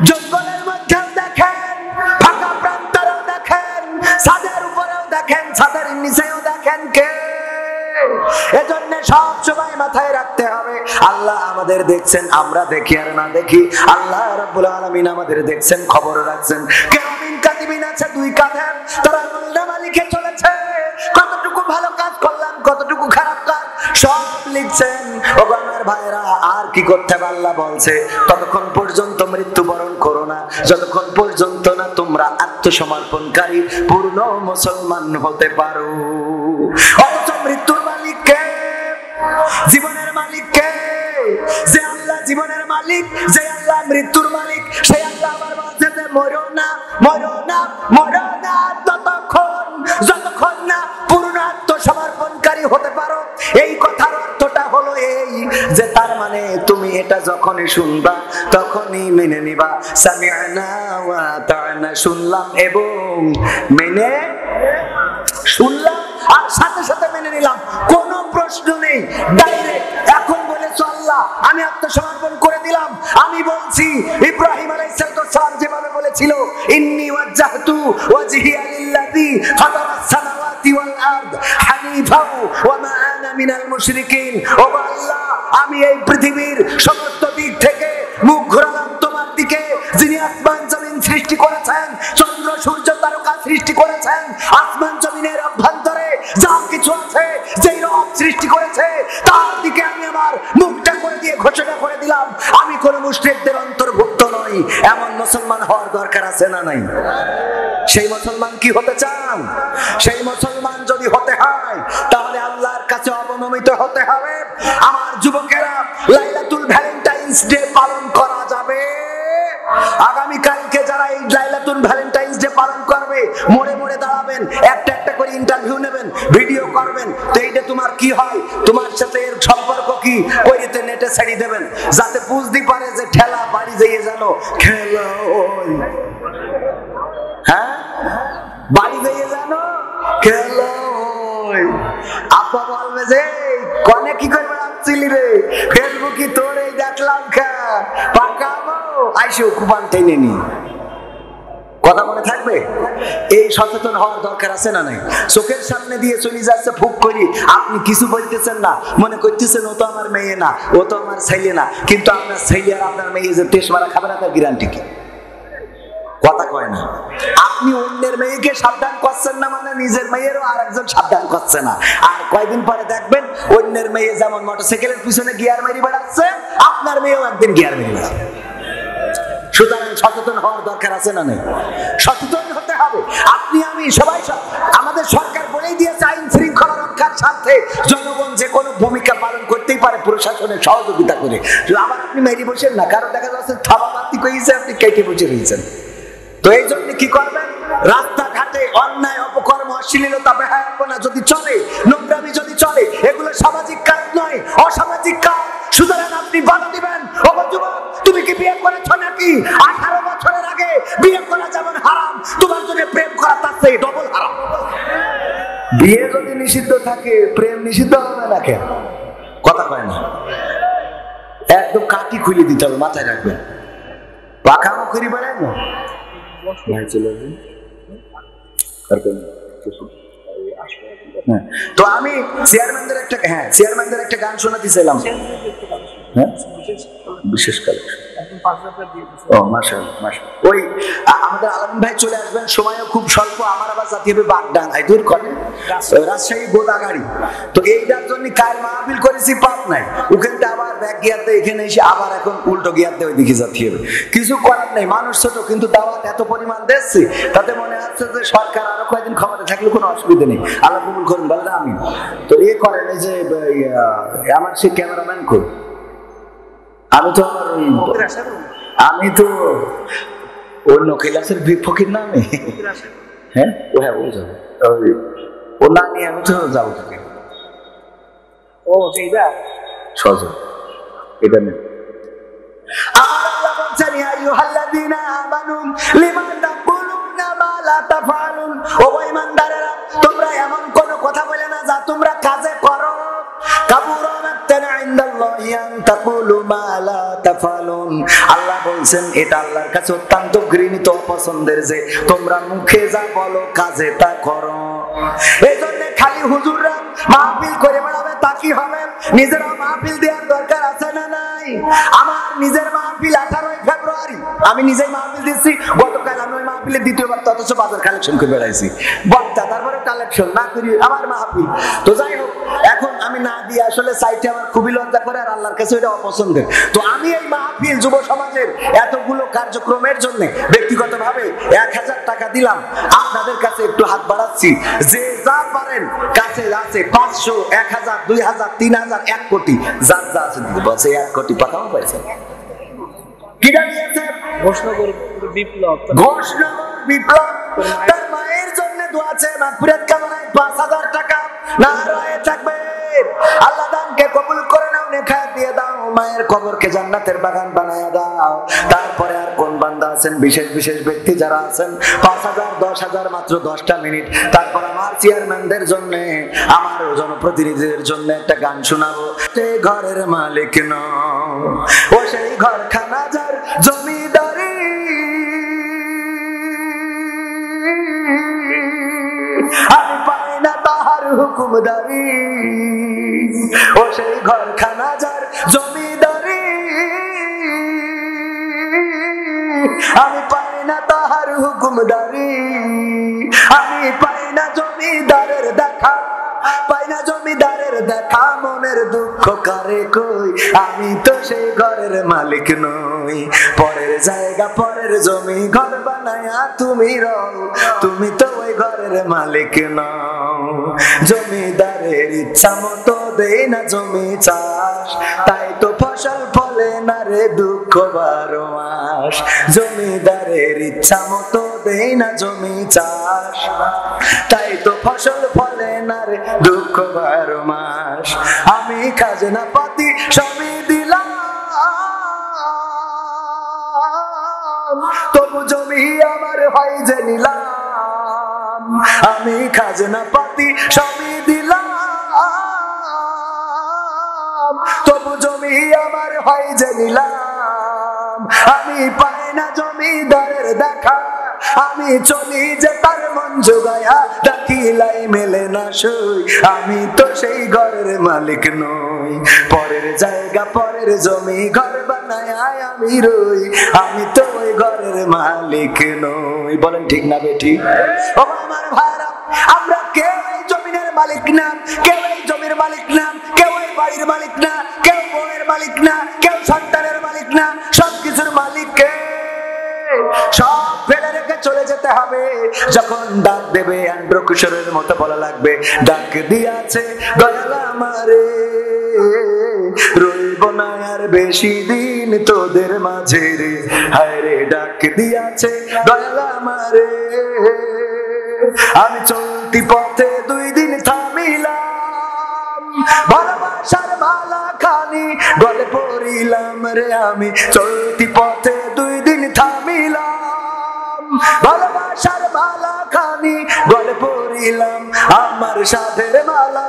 জঙ্গলের মধ্যেও দেখেন, ফাঁকা প্রান্তরেও দেখেন, ছাদের উপরেও দেখেন, ছাদের নিচেও দেখেন। কে? এজন্য সব সময় মাথায় রাখতে হবে, আল্লাহ আমাদের দেখছেন, আমরা দেখি আর না দেখি, আল্লাহ রাব্বুল আলামিন আমাদের দেখছেন, খবর রাখছেন। কিরামিন কাতিবিন আছে দুই কাঁধে, তারা আমলনামা লিখে চলেছে, কতটুকু ভালো কাজ করলাম, কতটুকু খারাপ কাজ, সব লিখছেন। ও আমার ভাইরা, আর কি করতে হবে? আল্লাহ বলছে ততক্ষণ পর্যন্ত মৃত্যুবরণ করো না, যতক্ষণ পর্যন্ত না তোমরা আত্মসমর্পণকারী পূর্ণ মুসলমান হতে পারো। অথচ মৃত্যুর মালিক কে? জীবনের মালিক কে? যে আল্লাহ জীবনের মালিক, যে আল্লাহ মৃত্যুর মালিক, সেই আল্লাহ আবার বলছে যে মরো না, মরো না, মরো না যতক্ষণ না পূর্ণ আত্মসমর্পণকারী হতে পারো। এই কথার অর্থটা হলো এই যে তার মানে তুমি এটা যখনই শুনবা তখনই মেনে নিবা, সামি'না ওয়া আতা'না, শুনলাম এবং মেনে শুনলাম আর সাথে সাথে মেনে নিলাম, কোনো প্রশ্ন নেই, ডাইরেক্ট। এখন বলেছো আল্লাহ আমি আত্মসমর্পণ করে দিলাম, আমি বলছি ইব্রাহিম আলাইহিস সালাম যেভাবে বলেছিল, ইন্নী ওয়াজ্জাহতু ওয়াজহিয়া লিল্লাযী ফাতারাস সামাওয়াতি ওয়াল আরদ হানিফা ওয়া মা আনা মিনাল মুশরিকিন। ও আল্লাহ, আমি এই পৃথিবীর সমস্ত দিক থেকে মুখ ঘোরালাম তোমার দিকে, যিনি আসমান জমিন সৃষ্টি করেছেন, চন্দ্র সূর্য তারকা সৃষ্টি করেছেন, আসমান জমিনের অভ্যন্তরে যা কিছু আছে, যেই রব সৃষ্টি করেছে, তার দিকে আমি আমার মুখটা করে দিয়ে ঘোষণা করে দিলাম আমি কোন মুশরিকদের অন্তর্ভুক্ত নই। এমন মুসলমান হওয়ার দরকার আছে না নাই? সেই মুসলমান কি হতে চান? সেই মুসলমান যদি হতে হয় তাহলে আল্লাহর কাছে অবনমিত হতে হবে। আমার যুবকেরা, লাইলাতুল ভ্যালেন্টাইন্স ডে পালন করা যাবে। আগামী কালকে যারা এই লাইলাতুল ভ্যালেন্টাইন্স ডে পালন করবে, মোড়ে মোড়ে দাঁড়াবেন, একটা একটা করে ইন্টারভিউ নেবেন, ভিডিও করবেন, তো এইটা তোমার কি হয়, তোমার সাথে এর সম্পর্ক কি, ওইতে নেটে ছেড়ে দেবেন, যাতে বুঝতে পারে যে ঠেলা বাড়ি যেয়ে জানো খেলা, ওই হ্যাঁ বাড়ি যেয়ে জানো খেলা, ওই আপা বলবে যে কনে কি করে বেড়াচ্ছিলি রে, ফেসবুকে তোর এই দেখলাম খা পাকাবো আইসো কুপান টেনে নি। কথা মনে থাকবে? এই সচেতন হওয়ার দরকার আছে না নাই? চোখের সামনে দিয়ে চলে যাচ্ছে ফুক করি, আপনি কিছু বলতেছেন না, মনে করতেছেন ও তো আমার মেয়ে না, ও তো আমার ছেলে না, কিন্তু আপনার ছেলে আর আপনার মেয়ে যে তেজ মারা খাবে না তার গ্যারান্টি কি? কথা কয় না। আপনি অন্যের মেয়েকে সাবধান করছেন না মানে নিজের মেয়েরও আর একজন সাবধান করছে না। আর কয়দিন পরে দেখবেন অন্যের মেয়ে যেমন মোটরসাইকেলের পিছনে গিয়ার মেরে বেড়াচ্ছে, আপনার মেয়েও একদিন গিয়ার মেরে বেড়াবে। সুতরাং সচেতন হওয়ার দরকার আছে না নেই? সচেতন হতে হবে। আপনি আমি সবাই, আমাদের সরকার বলেই দিয়েছে আইন শৃঙ্খলা রক্ষার স্বার্থে জনগণ যে কোনো ভূমিকা পালন করতেই পারে প্রশাসনের সহযোগিতা করে। আবার আপনি মেরে বসেন না, কারণ দেখা যাচ্ছে থাবা বাতি কইছে আপনি কেটে বসে রয়েছেন। তো এই জন্য কি করবেন? রাস্তাঘাটে অন্যায় অপকর্ম অশ্লীলতা বেহায়াপনা যদি চলে, নোংরামি যদি চলে, এগুলো সামাজিক কাজ নয়, অসামাজিক কাজ। সুতরাং আপনি বাধা দিবেন। ও যুবক, তুমি কি বিয়ে করেছো নাকি? 18 বছরের আগে বিয়ে করা যেমন হারাম, তোমার জন্য প্রেম করা তার চেয়ে ডবল হারাম। বিয়ে যদি নিষিদ্ধ থাকে, প্রেম নিষিদ্ধ হবে না কেন? কথা কয় না। একদম কাটি খুলে দিতে হবে, মাথায় রাখবেন। পাকামো করি বলেন না তো আমি চেয়ারম্যানদের একটা গান শোনাতে চাইলাম। বিশেষ কালেকশন ও মাশাআল্লাহ মাশাআল্লাহ। ওই আমাদের আলম ভাই চলে আসবেন, সময়ও খুব স্বল্প। আমার আবার জাতি হবে বাগডাঙ্গায়, দূর করে রাজশাহী গোদাগাড়ি। তো এইটার জন্য কার মাহফিল করেছি পাপ নাই, ওখানটা আবার ব্যাক গিয়ার দেয়, এখানে এসে আবার এখন উল্টো গিয়ার দেয়, ওইদিকে জাতি হবে। কিছু করার নেই, মানুষ ছোট, কিন্তু দাওয়াত এত পরিমাণ দিচ্ছি, তাতে মনে হচ্ছে যে সরকার আরো কয়েকদিন ক্ষমতা থাকলে কোনো অসুবিধা নেই। আল্লাহ কবুল করুন, বলেন আমি। তো এ করেন এই যে আমার সে ক্যামেরাম্যান কই, আমি তো আমি তো অন্য ক্লাসের ফকির না আমি। হ্যাঁ ও হ্যাঁ ও যাবে, ও না নিয়ে আমি তো যাবো থেকে। ও সেইটা সজল এটা নেই। আমার আল্লাহ বলছেন ইয়া আইয়ুহাল্লাযীনা আমানু লিমা তাকুলুনা মা লা তাফআলুন। ও ঈমানদারেরা, তোমরা এমন কোন কথা বলে না যা তোমরা কাজে করো। কাবুরা মাকতান ইনদাল্লাহি আন তাকুলু মা লা তাফআলুন। আল্লাহ বলছেন এটা আল্লাহর কাছে অত্যন্ত ঘৃণিত, অপছন্দের যে তোমরা মুখে যা বলো কাজে তা করো। এইজন্য খালি হুজুররা মাহফিল করে বেড়াবে তা কি হবে? নিজেরা মাহফিল দেওয়ার দরকার আছে না নাই? আমার নিজের মাহফিল 18 ফেব্রুয়ারি, আমি নিজেই মাহফিল দিচ্ছি। গতকাল আমি ওই মাহফিলের দ্বিতীয়বার অথচ বাজার কালেকশন করে বেড়াইছি, বক্তা তারপরে কালেকশন না করি আমার মাহফিল। তো যাই হোক, এখন আমি না দিয়ে আসলে সাইটে আমার খুবই লজ্জা করে, আর আল্লাহর কাছে এটা অপছন্দের। তো আমি এই মাহফিল যুব সমাজের এতগুলো কার্যক্রমের জন্য ব্যক্তিগতভাবে 1000 টাকা দিলাম। আপনাদের কাছে একটু হাত বাড়াচ্ছি, যে যা পারেন কাছে আছে 500, 1000, 2000, 3000, 1 কোটি, যার যা আছে দিতে বলছে। 1 কোটি টাকাও পাইছে। কিটা নিয়েছে? ঘোষণাগর বিপ্লব। তার মায়ের জন্য দোয়া আছে, মাগফিরাত কামনায় 5000 টাকা। নারায়ে তাকবীর। আল্লাহ দানকে কবুল করে নাও, নেখায়াত দিয়ে দাও, মায়ের কবরকে জান্নাতের বাগান বানায়া দাও। তারপরে আর কোন বান্দা আছেন, বিশেষ বিশেষ ব্যক্তি যারা আছেন, 5000, 10000, মাত্র 10টা মিনিট। তারপর আমার চেয়ারম্যানদের জন্য, আমার জনপ্রতিনিধিদের জন্য একটা গান শোনাবো। সেই ঘরের মালিক নও, ও সেই ঘরখানা যার জমিদারি, আমি পাই না তাহার হুকুমদারি। ও সেই ঘরখানা যার জমিদারি, আমি পাই না তাহার হুকুমদারি। আমি পাই না জমিদারের দেখা, পাই না জমিদারের দেখা, মনের দুঃখ কারে কই, আমি তো সেই ঘরের মালিক নই। পরের জায়গা পরের জমি ঘর বানায়া তুমি রও, তুমি তো ওই ঘরের মালিক নও। জমিদারের ইচ্ছা মতো দেই না জমি চাষ, তাই তো ফসল ফলে না রে দুঃখ 12 মাস। জমিদারের ইচ্ছা মতো দেই না জমি চাষ, তাই তো ফসল ফলে না রে দুঃখ 12 মাস। আমি খাজনা পাতি সবই দিলাম, তবু জমি আমার হয় যে নিলাম। আমি খাজনা পাতি সবই দিলাম, তবু জমি আমার হয় যে নিলাম। আমি পাই না জমিদারের দেখা, আমি চলি যে তার মন জোগায়া, ডাকিলাই মেলে না সই, আমি তো সেই ঘরের মালিক নই। পরের জায়গা পরের জমি ঘর বানায় আমি রই, আমি তো ওই ঘরের মালিক নই। বলেন ঠিক না বেঠি? ও আমার ভাইরা, আমরা কেউ এই জমিনের মালিক না, কেউ এই জমির মালিক না, কেউ এই বাড়ির মালিক না, কেউ বউয়ের মালিক না, কেউ সন্তানের মালিক না। সবকিছুর মালিক কে? সব ফেলে রেখে চলে যেতে হবে। যখন ডাক দেবে অ্যান্ড্রু কিশোরের মতো বলা লাগবে, ডাক দিয়াছে দয়াল আমারে, রইব না আর বেশি দিন তোদের মাঝে রে। হায় রে, ডাক দিয়াছে দয়াল আমারে, আমি চলতি পথে 2 দিন থামিলাম, ভালোবাসার মালা খানি গলে পড়িলাম রে। আমি চলতি পথে 2 দিন থামিলাম, ভালোবাসার মালা খানি গলে পড়িলাম। আমার সাধের মালা,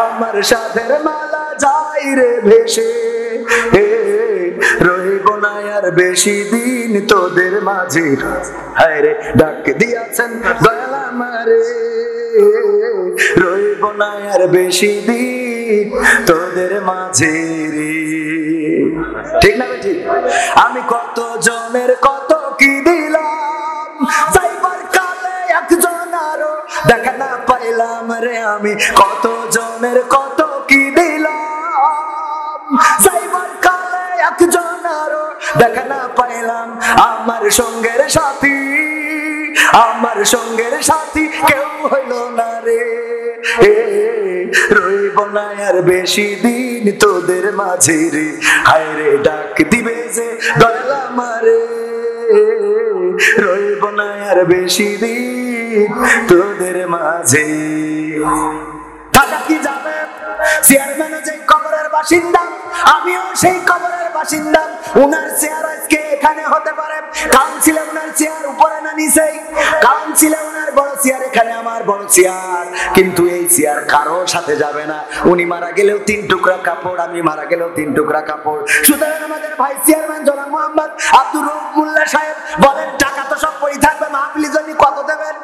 আমার সাধের মালা যাই রে ভেসে, রইব না আর বেশি দিন তোদের মাঝে। হায় রে, ডাক দিয়াছেন দয়াল আমারে, রইব না আর বেশি দিন তোদের মাঝে রে। ঠিক না ভাই ঠিক? আমি কত জনের কত কি দিলাম, যাইবার কালে একজন আরো দেখা না পাইলাম রে। আমি কত জনের কত কি দিলাম, যাইবার কালে একজন আরো দেখা না পাইলাম। আমার সঙ্গের সাথী, আমার সঙ্গের সাথী কেউ হইল না রে। রইব না আর বেশি দিন তোদের মাঝে রে, হায় রে ডাক দিবে যে দয়াল আমারে। রইব না আর বেশি দিন তোদের মাঝে। থাকা কি যাবে, চেয়ারম্যানও যে কবরের বাসিন্দা, আমিও সেই কবরের বাসিন্দা। উনার চেয়ার আজকে এখানে হতে পারে, কাউন্সিলে উনার চেয়ার উপরে না নিচেই, কাউন্সিলে উনার বড় চেয়ার, এখানে আমার বড় চেয়ার, কিন্তু এই চেয়ার কারো সাথে যাবে না। উনি মারা গেলেও 3 টুকরা কাপড়, আমি মারা গেলেও 3 টুকরা কাপড়। সুতরাং আমাদের ভাইস চেয়ারম্যান জনাব মোহাম্মদ আব্দুর রউফ মোল্লা সাহেব বলেন, টাকা তো সব পড়ে থাকবে, মাহফিলের জন্য কত দেবেন?